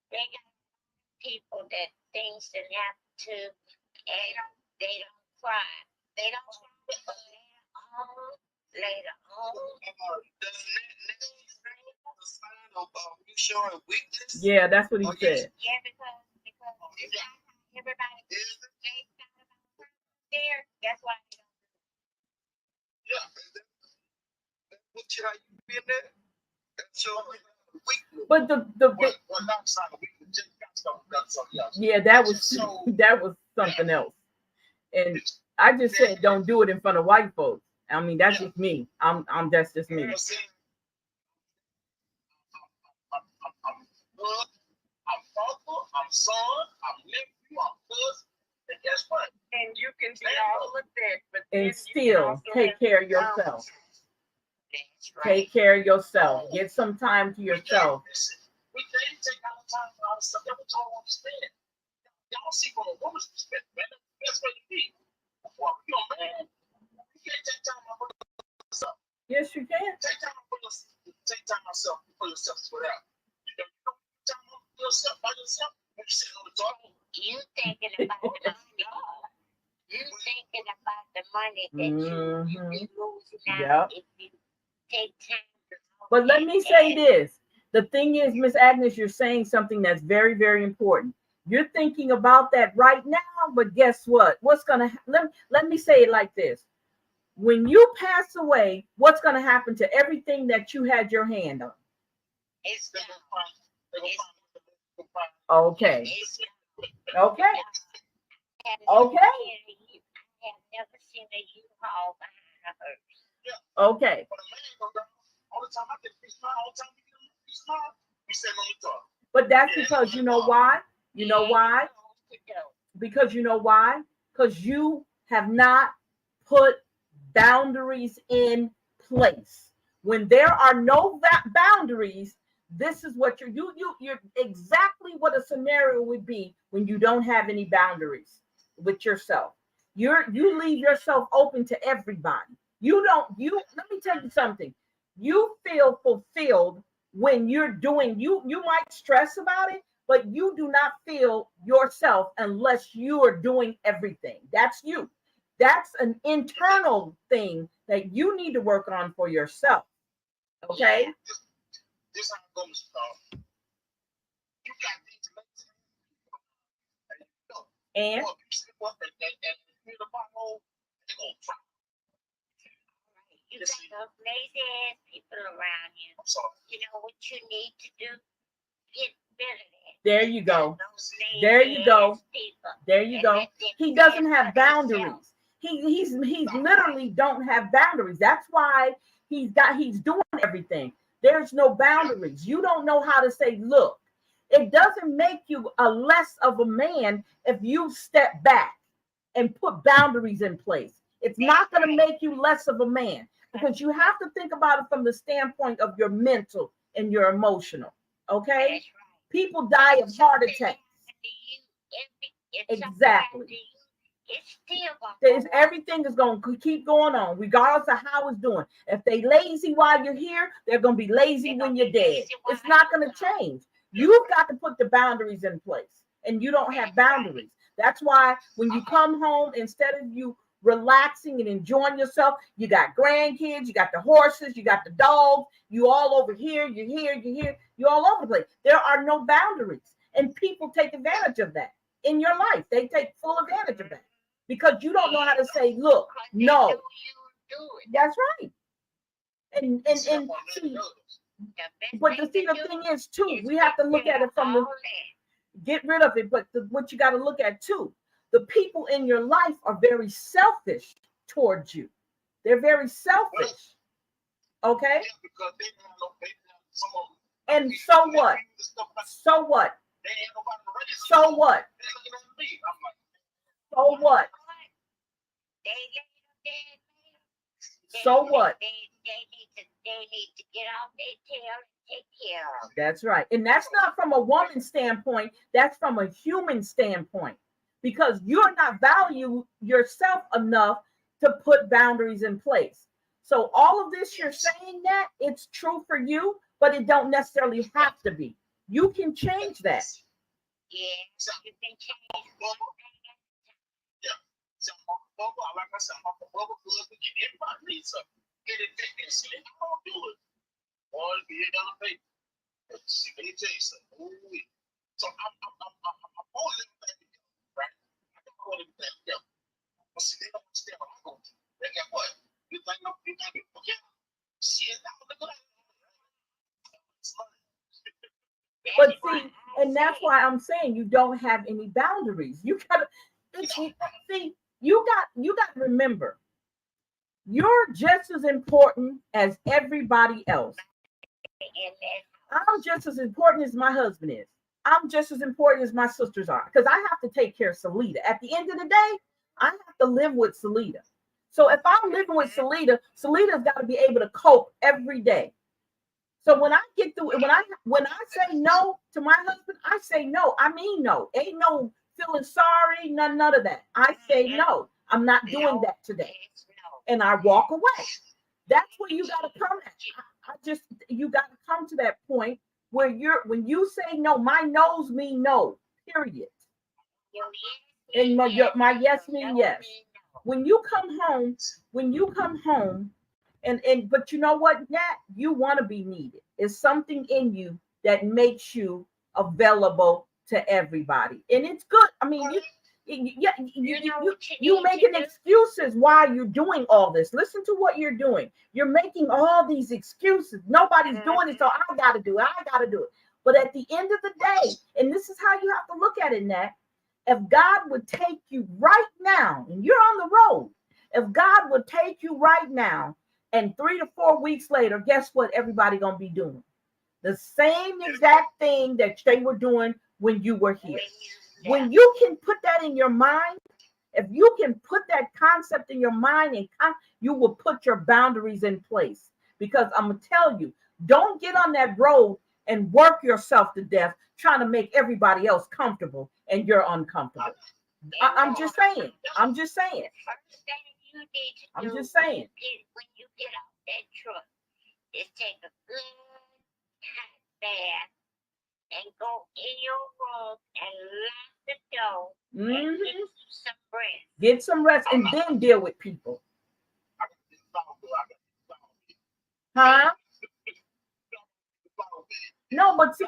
They got people that things that happen to, and they don't cry. They don't cry later on. You showing weakness? Yeah, that's what he said. Yeah, because everybody there. That's why they don't. Yeah, what you how you been there? That's showing weakness. But the Well, not sign of weakness. Just got something else. yeah, that was something else. And I just said don't do it in front of white folks. I mean, that's just me. That's just me. I'm uncle, I'm son, I'm nephew, I'm cousin, and guess what? And you can be all of that, but And still take care of yourself. Take care of yourself. Get some time to yourself. We can't take our time for ourselves. That's what y'all understand. Y'all see from a woman's perspective, man, that's the best way to be. Well, you know, man, you can't take time for yourself. Yes, you can. Take time for yourself. Take time for yourself to put out. You know, time for yourself by yourself when you're sitting on the toilet. You thinking about the money. You thinking about the money that you be losing out if you take time. But let me say this. The thing is, Miss Agnes, you're saying something that's very, very important. You're thinking about that right now, but guess what? What's gonna let me say it like this. When you pass away, what's gonna happen to everything that you had your hand on? It's Okay. Okay. Okay. I have never seen a U-Haul behind a hearse. Okay. All the time I get free smile, all the time we smile, we sit on the toilet. But that's because you know why? You know why? Because you know why? Because you have not put boundaries in place. When there are no boundaries, this is what you're exactly what a scenario would be when you don't have any boundaries with yourself. You leave yourself open to everybody. Let me tell you something. You feel fulfilled when you're doing you might stress about it, but you do not feel yourself unless you are doing everything. That's you. That's an internal thing that you need to work on for yourself. Okay? This how it goes. You got things to make sense. And you slip up and hit a pothole, they're gonna drop. You got those lazy ass people around you. I'm sorry. You know what you need to do? Get rid of that. there you go. There you go. There you go. He doesn't have boundaries. He's literally don't have boundaries. That's why he's doing everything. There's no boundaries. You don't know how to say, look. It doesn't make you a less of a man if you step back and put boundaries in place. It's not going to make you less of a man because you have to think about it from the standpoint of your mental and your emotional. Okay? People die of heart attacks. Exactly. Everything is going to keep going on, regardless of how it's doing. If they lazy while you're here, they're going to be lazy when you're dead. It's not going to change. You've got to put the boundaries in place, and you don't have boundaries. That's why when you come home, instead of you relaxing and enjoying yourself, you got grandkids, you got the horses, you got the dogs, you all over here, you're here, you're all over the place. There are no boundaries, and people take advantage of that in your life. They take full advantage of that because you don't know how to say, look, no. That's right. And see, but the thing is too, we have to look at it from the get rid of it. But what you got to look at too, the people in your life are very selfish towards you. They're very selfish. Okay. And so what? So what? So what? So what? So what? They need to get off their tail and take care of. That's right. And that's not from a woman's standpoint. That's from a human standpoint. Because you're not value yourself enough to put boundaries in place. So all of this you're saying that it's true for you, but it don't necessarily have to be. You can change that. Yeah, you can change. Yeah. So, like I said, I'm a bubble club. Everybody needs something. Get it, I don't do it. Or be it on the paper. Let me tell you something. So I'm all living back together, right? I got all living back together. But see, they don't understand what I'm going through. They got what? You think okay? Shit, I don't look at that. But see, and that's why I'm saying you don't have any boundaries. You gotta see, you got to remember, you're just as important as everybody else. I'm just as important as my husband is. I'm just as important as my sisters are because I have to take care of Salida. At the end of the day, I have to live with Salida. So if I'm living with Salida, Salida's got to be able to cope every day. So when I get through, when I say no to my husband, I say no. I mean no. Ain't no feeling sorry, none of that. I say no. I'm not doing that today, and I walk away. That's where you got to come at. You got to come to that point where when you say no, my no's mean no. Period. And my yes mean yes. When you come home, and but you know what, Nat, you want to be needed. It's something in you that makes you available to everybody, and it's good. I mean, you making excuses why you're doing all this. Listen to what you're doing. You're making all these excuses. Nobody's doing it, so I got to do it. But at the end of the day, and this is how you have to look at it, Nat. If God would take you right now, and you're on the road, if God would take you right now, and 3 to 4 weeks later, guess what everybody gonna be doing? The same exact thing that they were doing when you were here. When you can put that in your mind, if you can put that concept in your mind, and you will put your boundaries in place. Because I'm gonna tell you, don't get on that road and work yourself to death trying to make everybody else comfortable and you're uncomfortable. I'm just saying. First thing you need to I'm do just saying. when you get off that truck is take a good hot bath and go in your room and lock the door and get you some rest. Get some rest and then deal with people. Huh? No, but see,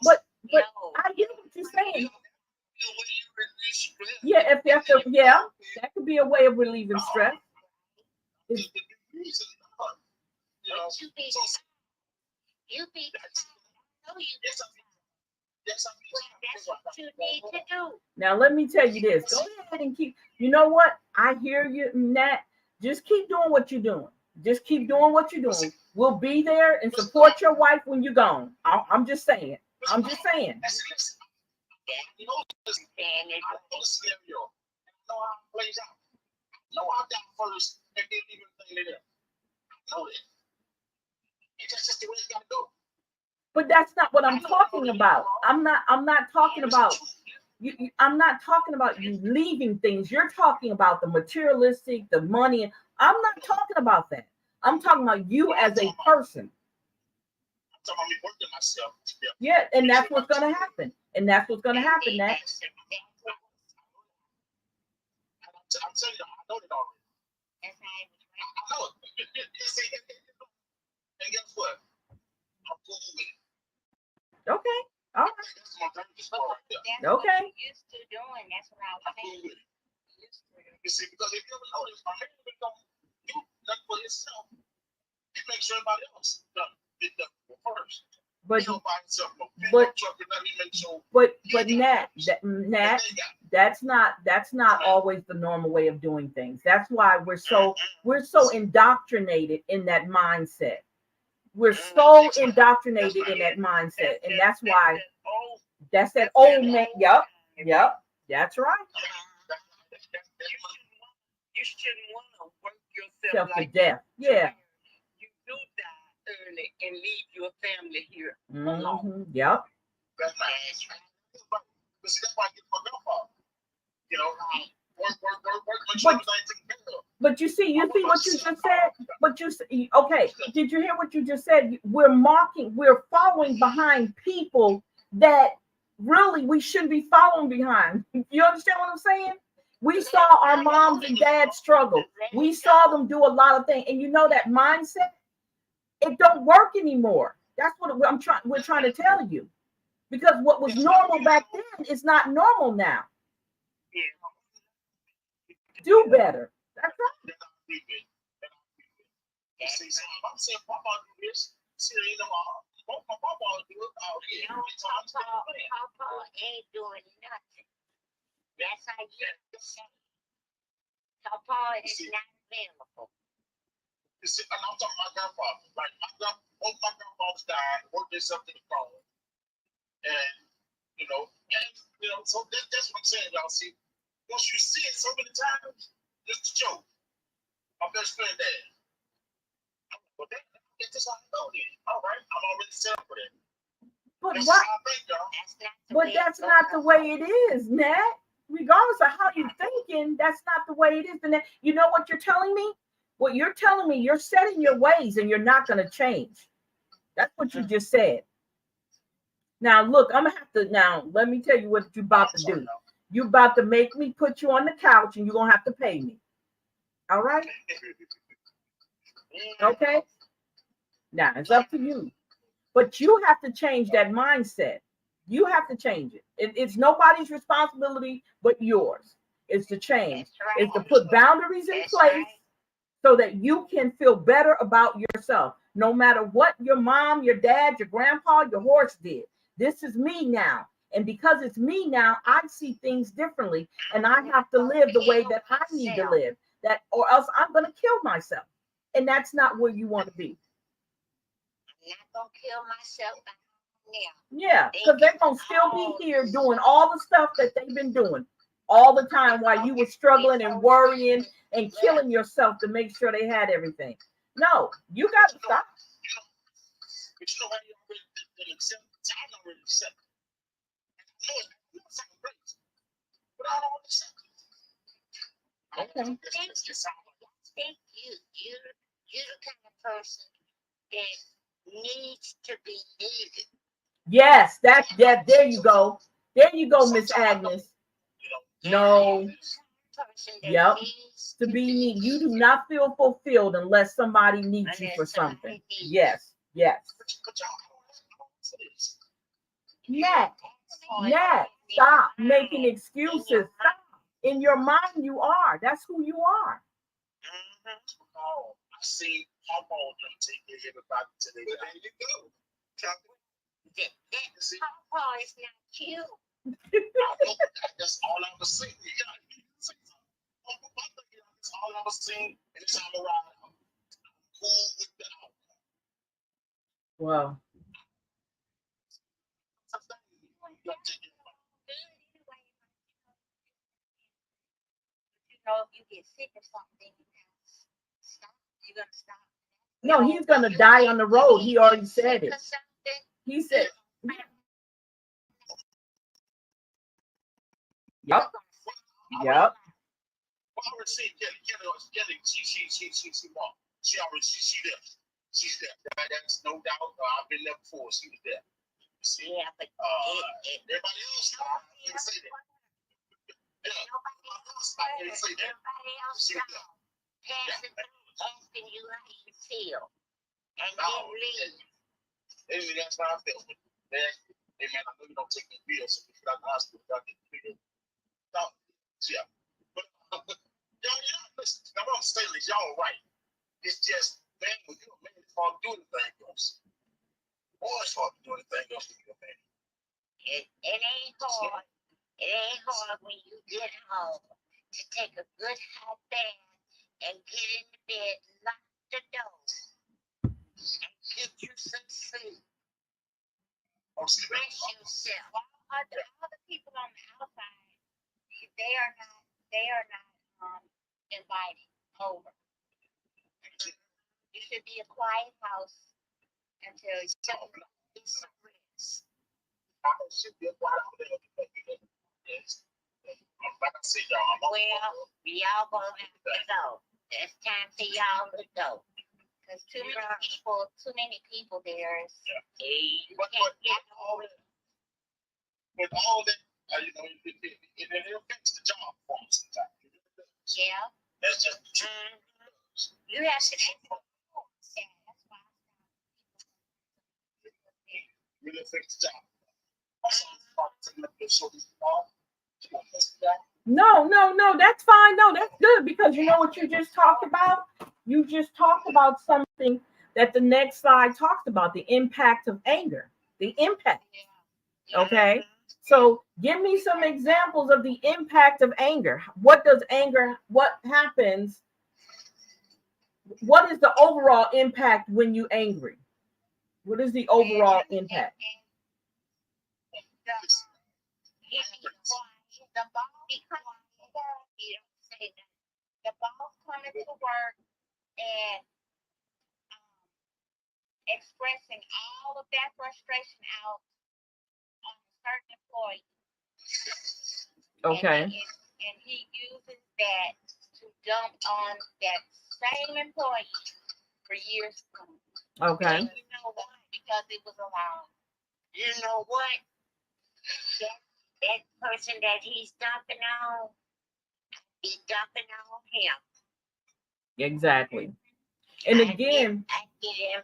but I get what you're saying. Yeah, that could be a way of relieving stress. You be that's what you need to do. Now let me tell you this. Go ahead and keep. You know what? I hear you, Nat. Just keep doing what you're doing. Just keep doing what you're doing. We'll be there and support your wife when you're gone. I'm just saying. I'm just saying. You know, I know the scenario. I know how it plays out. I know I got first and didn't even think it up. I know it. It's just the way it's got to go. But that's not what I'm talking about. I'm not talking about you. I'm not talking about you leaving things. You're talking about the materialistic, the money. I'm not talking about that. I'm talking about you as a person. I'm talking about me working myself. Yeah, and that's what's going to happen. And that's what's going to happen, Nat. I'm telling you, I know that already. I know it. And guess what? I'm cool with it. Okay. All right. That's my purpose right there. Okay. What you used to doing, that's what I was saying. You see, because if you ever notice, my man don't do nothing for himself. He makes sure everybody else did that first. But Nat, that's not always the normal way of doing things. That's why we're so indoctrinated in that mindset. We're so indoctrinated in that mindset, and that's why that's that old man. Yep, that's right. You shouldn't want to work yourself Self to like death. Yeah. you do die early and leave your family here Mm-hmm. alone. Yep. That's right. But see, that's why I get my grandfather. You know, work, make sure everything taken care of. But you see what you just said. But you see, okay, did you hear what you just said? We're following behind people that really we shouldn't be following behind. You understand what I'm saying? We saw our moms and dads struggle. We saw them do a lot of things, and you know that mindset, it don't work anymore. That's what we're trying to tell you. Because what was normal back then is not normal now. Do better. That's right. See, so I'm saying Papa do this. See, you know, both my Papa do it. Papa ain't doing nothing. That's how you say. Papa is not available. You see, and I'm talking about my grandfather. Like both my grandfathers died, worked themselves to the phone. And so that's what I'm saying, y'all. See, once you see it so many times, it's a joke. My best friend dad. Well, that's just how I know then. All right, I'm already set up for that. But that's what? How I think, y'all. That's not the way it is, Nat. Regardless of how you're thinking, that's not the way it is. And you know what you're telling me? What you're telling me, you're setting your ways and you're not going to change. That's what you just said. Now, look, I'm going to have to, now, let me tell you what you're about to do. You're about to make me put you on the couch and you're going to have to pay me. All right? Okay? Now, it's up to you. But you have to change that mindset. You have to change it. It's nobody's responsibility but yours. It's to change. Right. It's to put boundaries in place so that you can feel better about yourself. No matter what your mom, your dad, your grandpa, your horse did. This is me now. And because it's me now, I see things differently. And I have to live the way that I need to live. Or else I'm going to kill myself. And that's not where you want to be. I'm not going to kill myself now. Yeah, because they're going to still be here doing all the stuff that they've been doing all the time while you were struggling and worrying and killing yourself to make sure they had everything. No, you got to stop. But you know how you already accept? I already accept. You know something great. But I don't accept it. Okay. I think you're the kind of person that needs to be needed. Yes, that there you go. There you go, Miss Agnes. No. Yep. To be needed. You do not feel fulfilled unless somebody needs you for something. Yes. Nat, stop making excuses. Stop. In your mind, you are. That's who you are. Oh, I see Papa them take everybody today. But there you go. Papa is not you. That's all I was seeing. That's all I was seeing. And it's all around. I'm cool with the outcome. Well. If you get sick or something, you're going to stop. No, he's going to die on the road. He already said it. He said. Yep. Well, I already see Kelly. She walked. She there. She's there. That's no doubt. I've been there before. She was there. See? Yeah, but everybody else, I didn't say that. Yeah, I didn't say that. Everybody else asking you how you feel, and then leave. Maybe that's how I feel. Hey man, I know you don't take the pills, so if you're not in the hospital, you got to get the pills. No, yeah. But y'all listen. Now what I'm saying is y'all right. It's just, man, when you're a man, it's hard to do anything else. Boy, it's hard to do anything else when you're a man. It ain't hard. It ain't hard when you get home to take a good hot bath and get in the bed, lock the door, and get you some sleep. Rest yourself. All the people on the outside, they are not invited over. should be a quiet house until you get some rest. I should be a part of it. Yes. Like I said, y'all. Well, y'all gonna have to go. It's time for y'all to go. Because too many people there is. But with all that, you know, it affects the job for us sometimes. Yeah. That's just the truth. You have to. That's why. Really affects the job. No, that's fine. No, that's good because you know what you just talked about? You just talked about something that the next slide talks about, the impact of anger. The impact. Okay. So give me some examples of the impact of anger. What happens? What is the overall impact when you angry? What is the overall impact? The boss coming to work and expressing all of that frustration out on a certain employee. Okay. And he uses that to dump on that same employee for years to come. Okay. And you know why? Because it was allowed. You know what? That person that he's dumping on, he's dumping on him. Exactly. And again, I get him.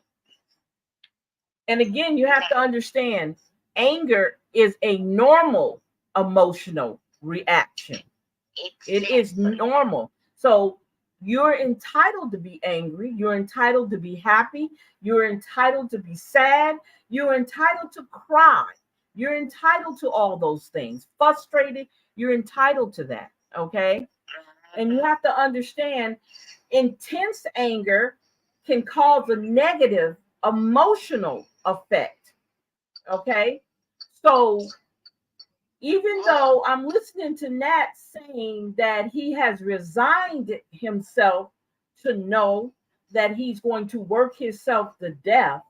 And again, you have to understand anger is a normal emotional reaction. It is normal. So you're entitled to be angry. You're entitled to be happy. You're entitled to be sad. You're entitled to cry. You're entitled to all those things. Frustrated, you're entitled to that. Okay. And you have to understand intense anger can cause a negative emotional effect. Okay. So even though I'm listening to Nat saying that he has resigned himself to know that he's going to work himself to death,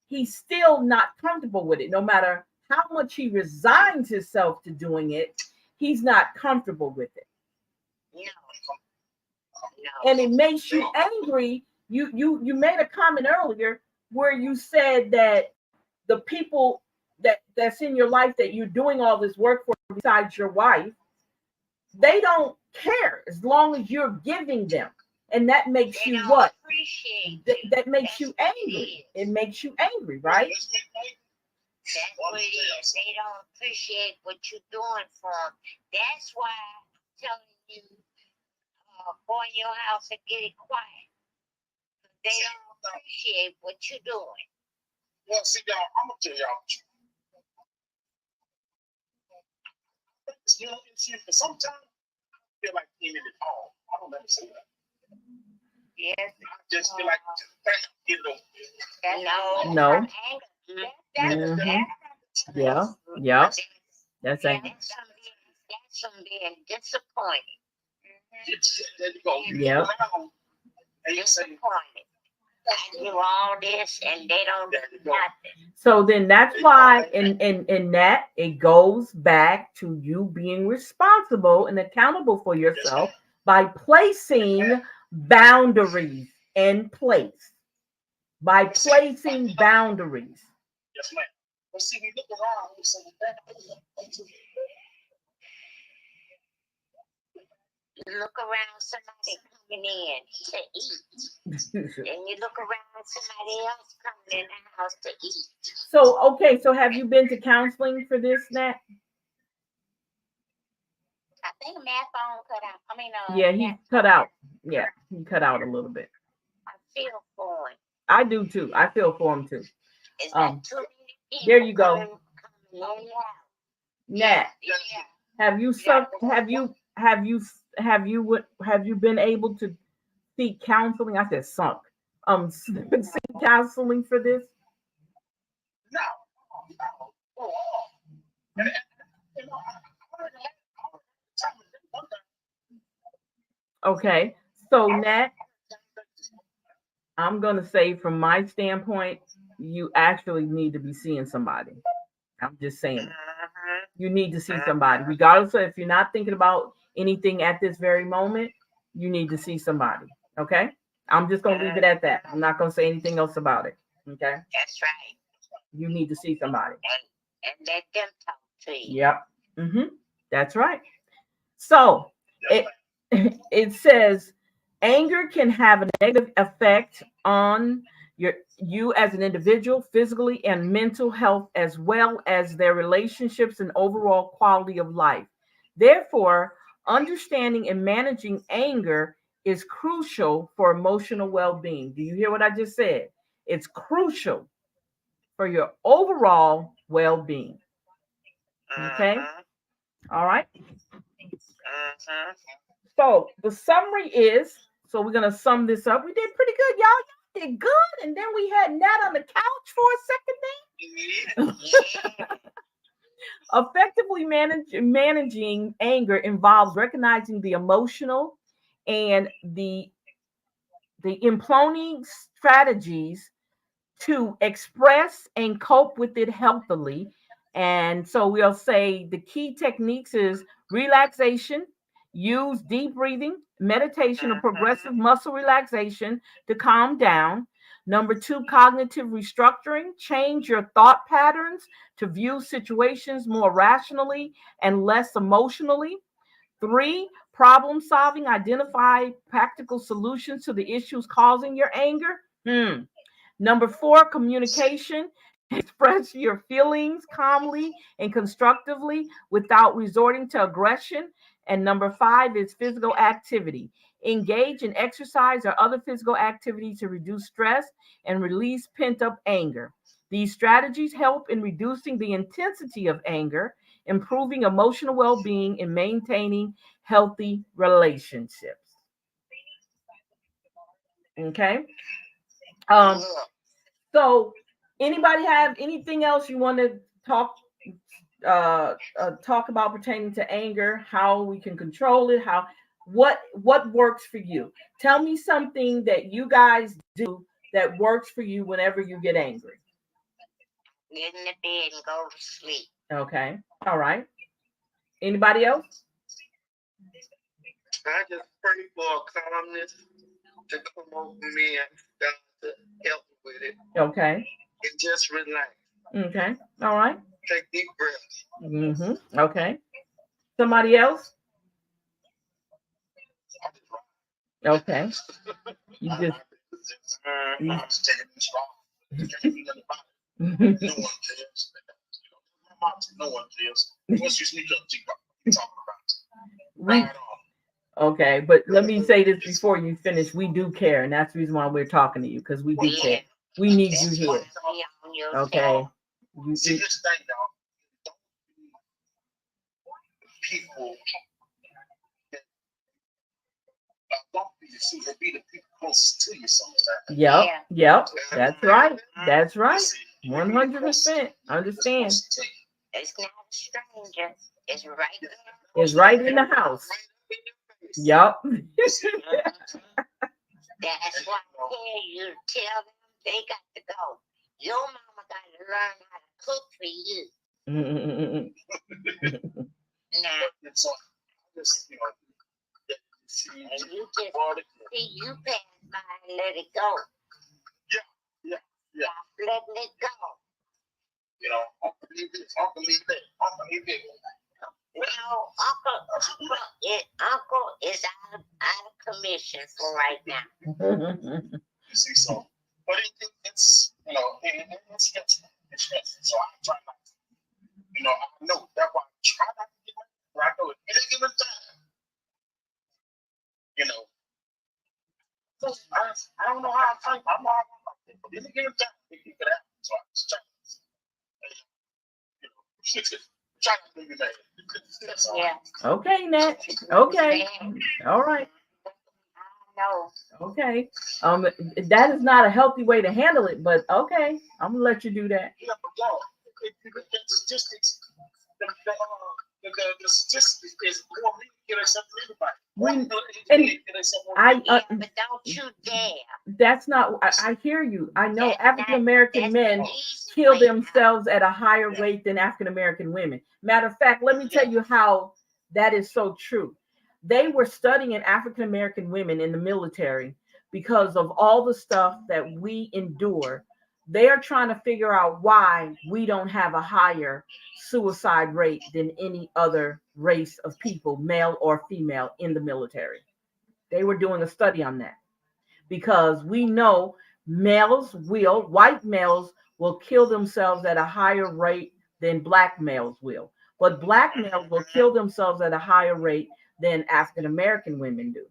he's still not comfortable with it. No matter how much he resigns himself to doing it, he's not comfortable with it. And it makes you angry. You made a comment earlier where you said that the people that's in your life that you're doing all this work for besides your wife, they don't care as long as you're giving them. And that makes you what? That makes you angry. It makes you angry, right? That's what it is. They don't appreciate what you're doing for them. That's why I'm telling you, go in your house and get it quiet. They don't appreciate what you're doing. Well, see, y'all, I'm gonna tell y'all. You know, sometimes I feel like being in it all. I don't ever say that. Yes. I just feel like get it over. No. That's Yeah. That's angry. That's from being disappointed. There you go. Yeah. Disappointed. I do all this and they don't do nothing. So then that's why in that it goes back to you being responsible and accountable for yourself by placing boundaries in place. By placing boundaries. Yes, ma'am. But see, we look around and we say, look around somebody coming in to eat. And you look around somebody else coming in the house to eat. So, okay, so have you been to counseling for this, Nat? I think Matt phone cut out. I mean, yeah, he cut out. Yeah, he cut out a little bit. I feel for him. I do too. I feel for him too. There you go. Nat, have you sucked? Have you been able to seek counseling? I said sunk. Seek counseling for this? No. Okay, so Nat, I'm going to say, from my standpoint, you actually need to be seeing somebody. I'm just saying. You need to see somebody, regardless of if you're not thinking about anything at this very moment. You need to see somebody. Okay. I'm just going to leave it at that. I'm not going to say anything else about it. Okay. That's right. You need to see somebody. And let them talk to you. Yep. That's right. So it it says anger can have a negative effect on you as an individual, physically and mental health, as well as their relationships and overall quality of life. Therefore, understanding and managing anger is crucial for emotional well-being. Do you hear what I just said? It's crucial for your overall well-being. Okay? All right. So the summary is, so we're gonna sum this up. We did pretty good, y'all. Y'all did good, and then we had Nat on the couch for a second there. Effectively managing anger involves recognizing the emotional and the imploning strategies to express and cope with it healthily. And so we'll say the key techniques is relaxation, use deep breathing, meditation, or progressive muscle relaxation to calm down. Number two, cognitive restructuring, change your thought patterns to view situations more rationally and less emotionally. Three, problem solving, identify practical solutions to the issues causing your anger. Number four, communication. Express your feelings calmly and constructively without resorting to aggression. And number five is physical activity. Engage in exercise or other physical activity to reduce stress and release pent up anger. These strategies help in reducing the intensity of anger, improving emotional well being, and maintaining healthy relationships. Okay. So, anybody have anything else you want to talk about pertaining to anger? How we can control it? How what works for you? Tell me something that you guys do that works for you whenever you get angry. Get in the bed and go to sleep. Okay. All right. Anybody else? I just pray for calmness to come over me and God to help me with it. Okay. And just relax. Okay. All right. Take deep breaths. Okay. Somebody else? Okay. You just. No one cares. Once you sneak up, talking about it. Okay, but let me say this before you finish. We do care, and that's the reason why we're talking to you, because we do care. We need you here. Okay. See, this thing, y'all. People don't be the people close to you sometimes. Yep. That's right. That's right. 100%. Understand. It's not a stranger. It's right there. It's right in the house. Yep. That's why I tell you to tell them they got to go. Your mama got to learn how to cook for you. Now, and you pass by and let it go. Yeah. Stop letting it go. You know, Uncle leave this, Uncle leave that, Uncle leave it. No, Uncle is out of commission for right now. You see, so, but it's it's expensive. So I try not to. You know, I know that's why I try not to get my. I know at any given time. You know, so I don't know how I think. I'm not like but any given time, it could happen. So I just try. Try to make it mad. Yeah. Okay, Nat. Okay. All right. No. Okay. That is not a healthy way to handle it, but okay. I'm gonna let you do that. Yeah, but y'all, the statistics, the statistics is more men get accepted than anybody. But don't you dare. That's not. I hear you. I know African American men kill themselves at a higher rate than African American women. Matter of fact, let me tell you how that is so true. They were studying African American women in the military because of all the stuff that we endure. They are trying to figure out why we don't have a higher suicide rate than any other race of people, male or female, in the military. They were doing a study on that because we know white males will kill themselves at a higher rate than black males will. But black males will kill themselves at a higher rate than African American women do.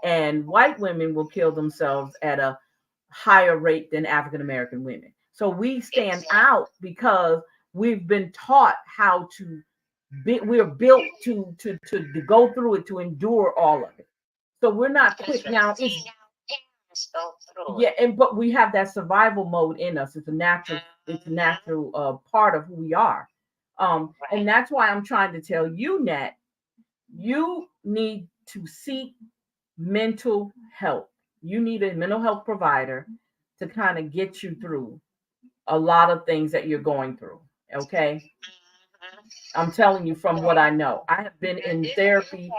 And white women will kill themselves at a higher rate than African American women. So we stand out because we've been taught how to we're built to go through it, to endure all of it. So we're not quick now. But we have that survival mode in us. It's a natural part of who we are. And that's why I'm trying to tell you, Nat, you need to seek mental health. You need a mental health provider to kind of get you through a lot of things that you're going through. Okay. I'm telling you from what I know. I have been in therapy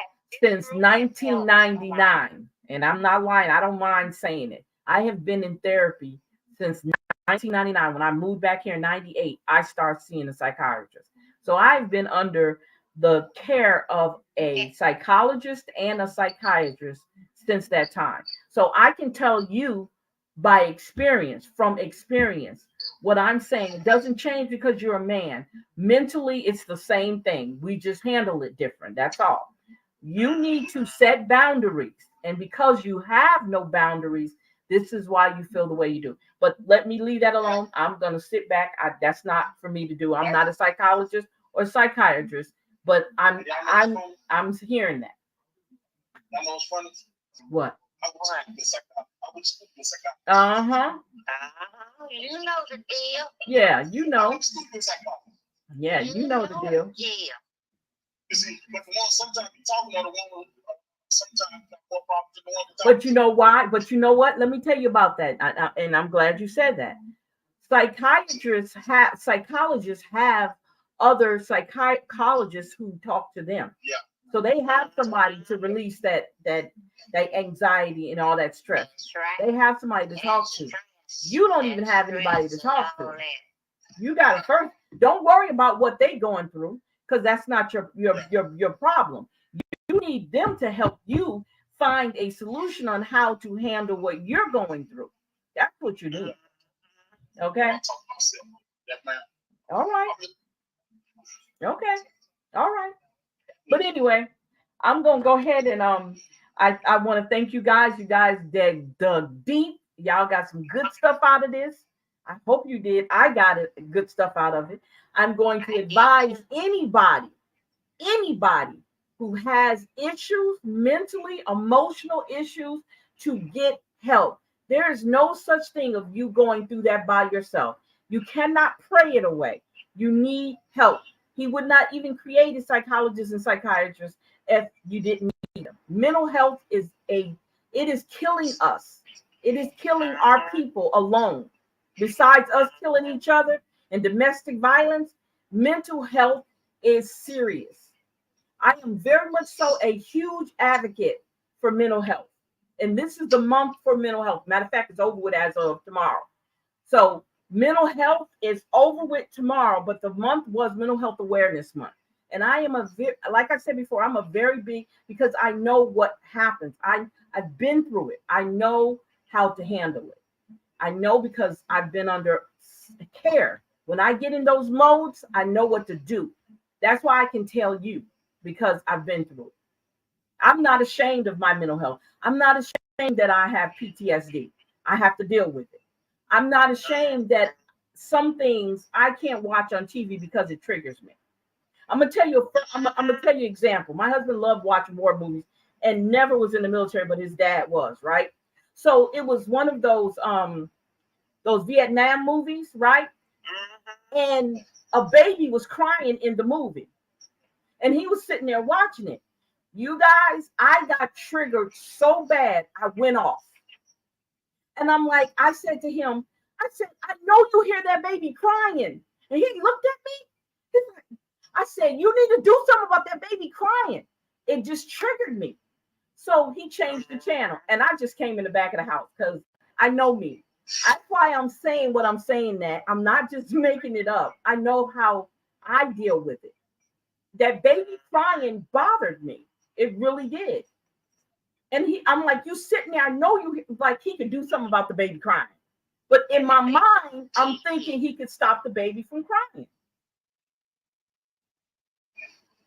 since 1999, and I'm not lying. I don't mind saying it. I have been in therapy since 1999. When I moved back here in 98, I started seeing a psychiatrist. So I've been under the care of a psychologist and a psychiatrist since that time. So I can tell you by experience, from experience, what I'm saying. It doesn't change because you're a man. Mentally, it's the same thing. We just handle it different. That's all. You need to set boundaries. And because you have no boundaries, this is why you feel the way you do. But let me leave that alone. I'm going to sit back. That's not for me to do. I'm not a psychologist or psychiatrist, but I'm hearing that. That was funny. What? I would speak to psychiatrist. You know the deal. Yeah, you know. Yeah, you know the deal. Yeah. You see, but the one sometimes you talking about the one sometimes more problems than the one. But you know why? But you know what? Let me tell you about that. And I'm glad you said that. Psychologists have other psychologists who talk to them. Yeah. So they have somebody to release that anxiety and all that stress. Right. They have somebody to talk to. You don't even have anybody to talk to. You got to first. Don't worry about what they're going through because that's not your problem. You need them to help you find a solution on how to handle what you're going through. That's what you need. Okay. All right. Okay. All right. But anyway, I'm gonna go ahead and I want to thank you guys. You guys dug deep. Y'all got some good stuff out of this. I hope you did. I got good stuff out of it. I'm going to advise anybody who has issues, mentally, emotional issues, to get help. There is no such thing of you going through that by yourself. You cannot pray it away. You need help. He would not even create a psychologist and psychiatrist if you didn't need them. Mental health it is killing us. It is killing our people alone. Besides us killing each other and domestic violence, mental health is serious. I am very much so a huge advocate for mental health. And this is the month for mental health. Matter of fact, it's over with as of tomorrow. So mental health is over with tomorrow, but the month was Mental Health Awareness Month. And I am like I said before, I'm a very big, because I know what happens. I've been through it. I know how to handle it. I know because I've been under care. When I get in those modes, I know what to do. That's why I can tell you, because I've been through it. I'm not ashamed of my mental health. I'm not ashamed that I have PTSD. I have to deal with it. I'm not ashamed that some things I can't watch on TV because it triggers me. I'm gonna tell you an example. My husband loved watching war movies and never was in the military, but his dad was, right? So it was one of those Vietnam movies, right? And a baby was crying in the movie. And he was sitting there watching it. You guys, I got triggered so bad, I went off. And I'm like, I said to him, I said, I know you hear that baby crying. And he looked at me. He's like, I said, you need to do something about that baby crying. It just triggered me. So he changed the channel. And I just came in the back of the house because I know me. That's why I'm saying what I'm saying, that I'm not just making it up. I know how I deal with it. That baby crying bothered me. It really did. And I'm like, you sitting there, I know you, like, he could do something about the baby crying. But in my mind, I'm thinking he could stop the baby from crying.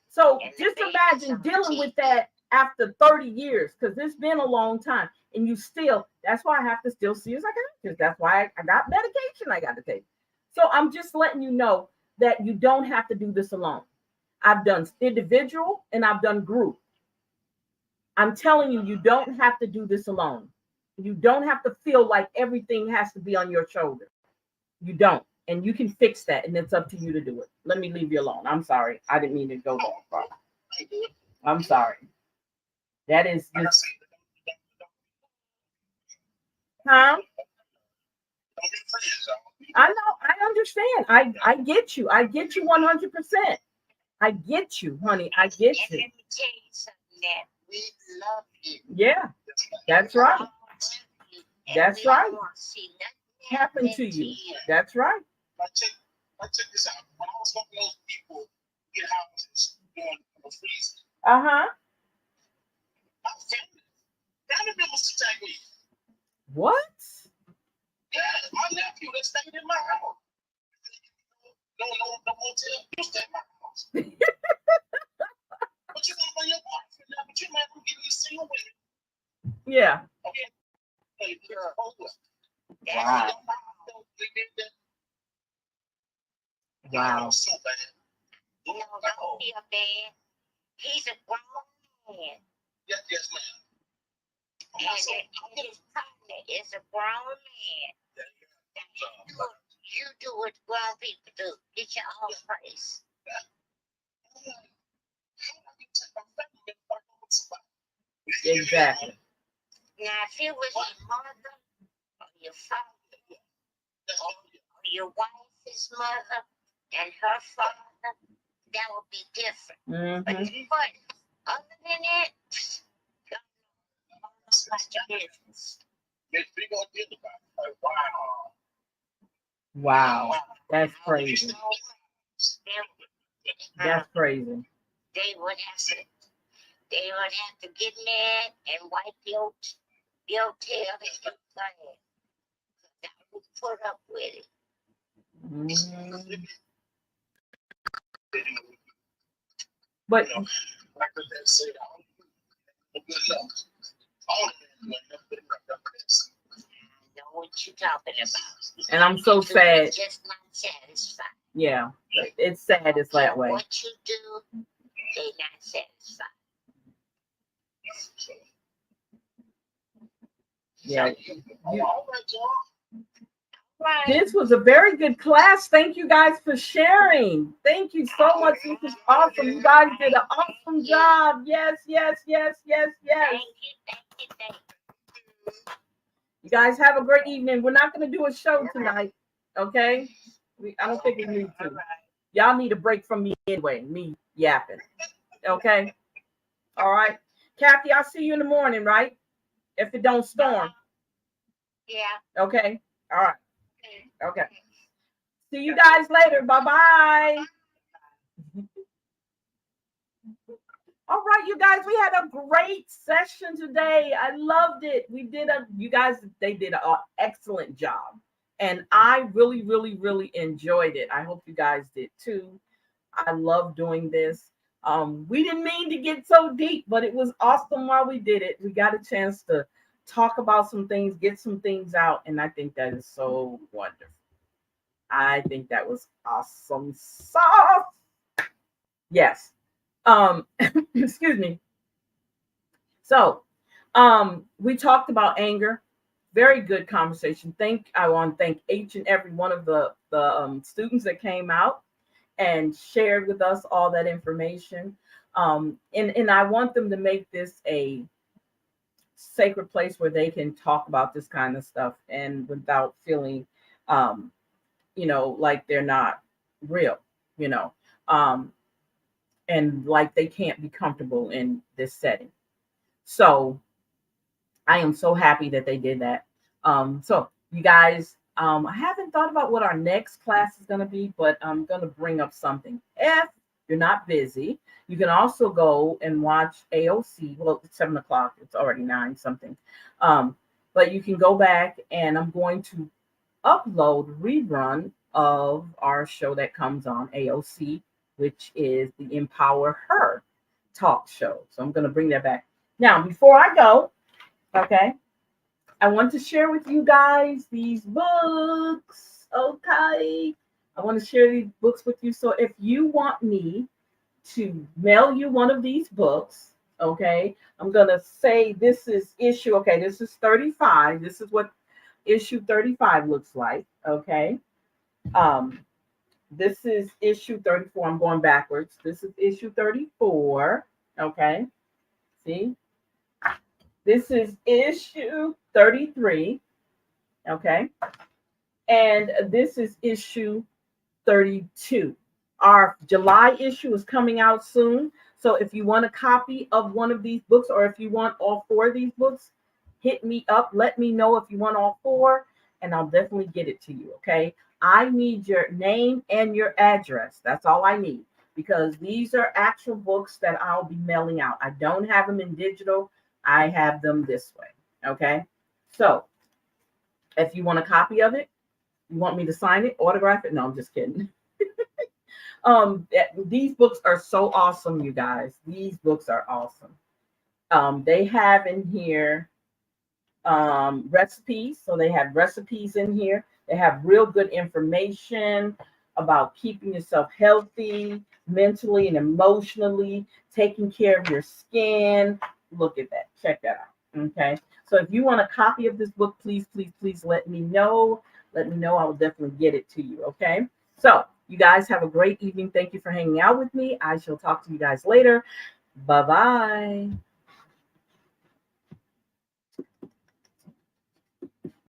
So just imagine dealing with that after 30 years, because it's been a long time. And you still, that's why I have to still see a psychiatrist. That's why I got medication I got to take. So I'm just letting you know that you don't have to do this alone. I've done individual and I've done group. I'm telling you, you don't have to do this alone. You don't have to feel like everything has to be on your shoulder. You don't. And you can fix that. And it's up to you to do it. Let me leave you alone. I'm sorry. I didn't mean to go that far. I'm sorry. That is just... Huh? I know. I understand. I get you. I get you 100%. I get you, honey. I get you. Let me tell you something, that we love you. Yeah, that's right. That's right. Happen to you. That's right. Check this out. When I was helping those people get houses during the freeze, Uh-huh. my family members attacked me. What? Yeah, my nephew, they stayed in my house. No motel. You stay in my house. But you don't know your boyfriend now, but you might be getting these single women. Yeah. Okay. Wow. Wow. So bad. No, don't feel bad. He's a grown man. Yes, ma'am. And his partner is a grown man. You do what grown people do. Get your own place. Exactly. Now, if it was your mother or your father or your wife's mother and her father, that would be different. Mm-hmm. But other than that, don't know your business. Wow. That's crazy. That's crazy. They would have to get mad and wipe your tail and your flag. I would put up with it. Mm-hmm. But know what you're talking about. And I'm so sad. Just not satisfied. Yeah, it's sad. It's that way. What you do, they're not satisfied. Yeah. This was a very good class. Thank you guys for sharing. Thank you so much. This is awesome. You guys did an awesome job. Yes. Thank you. You guys have a great evening. We're not going to do a show tonight, okay? I don't think we need to. Y'all need a break from me anyway, me yapping, okay? All right. Kathy, I'll see you in the morning, right? If it don't storm. Yeah. Okay. All right. Okay. See you guys later. Bye-bye. All right, you guys, we had a great session today. I loved it. They did an excellent job. And I really, really, really enjoyed it. I hope you guys did too. I love doing this. We didn't mean to get so deep, but it was awesome while we did it. We got a chance to talk about some things, get some things out, and I think that is so wonderful. I think that was awesome sauce. Yes. Excuse me. So, we talked about anger. Very good conversation. I want to thank each and every one of the students that came out and shared with us all that information. And I want them to make this a sacred place where they can talk about this kind of stuff and without feeling, um, like they're not real, you know, um, and like they can't be comfortable in this setting. So I am so happy that they did that. So you guys, I haven't thought about what our next class is going to be, but I'm going to bring up something. If you're not busy, you can also go and watch AOC. Well, it's 7 o'clock. It's already 9 something. But you can go back and I'm going to upload rerun of our show that comes on AOC, which is the Empower Her talk show. So I'm going to bring that back. Now, before I go, okay, I want to share with you guys these books. Okay. I want to share these books with you. So if you want me to mail you one of these books, okay, I'm going to say this is issue. Okay, this is 35. This is what issue 35 looks like. Okay. Um, this is issue 34. I'm going backwards. This is issue 34. Okay. See? This is issue 33. Okay. And this is issue 32. Our July issue is coming out soon. So if you want a copy of one of these books, or if you want all 4 of these books, hit me up. Let me know if you want all 4, and I'll definitely get it to you. Okay. I need your name and your address. That's all I need, because these are actual books that I'll be mailing out. I don't have them in digital. I have them this way. Okay. So if you want a copy of it, you want me to sign it, autograph it? No, I'm just kidding. These books are so awesome, you guys. These books are awesome. They have in here recipes. So they have recipes in here. They have real good information about keeping yourself healthy mentally and emotionally, taking care of your skin. Look at that. Check that out. Okay. So if you want a copy of this book, please, please, please let me know. Let me know. I will definitely get it to you. Okay. So you guys have a great evening. Thank you for hanging out with me. I shall talk to you guys later. Bye-bye.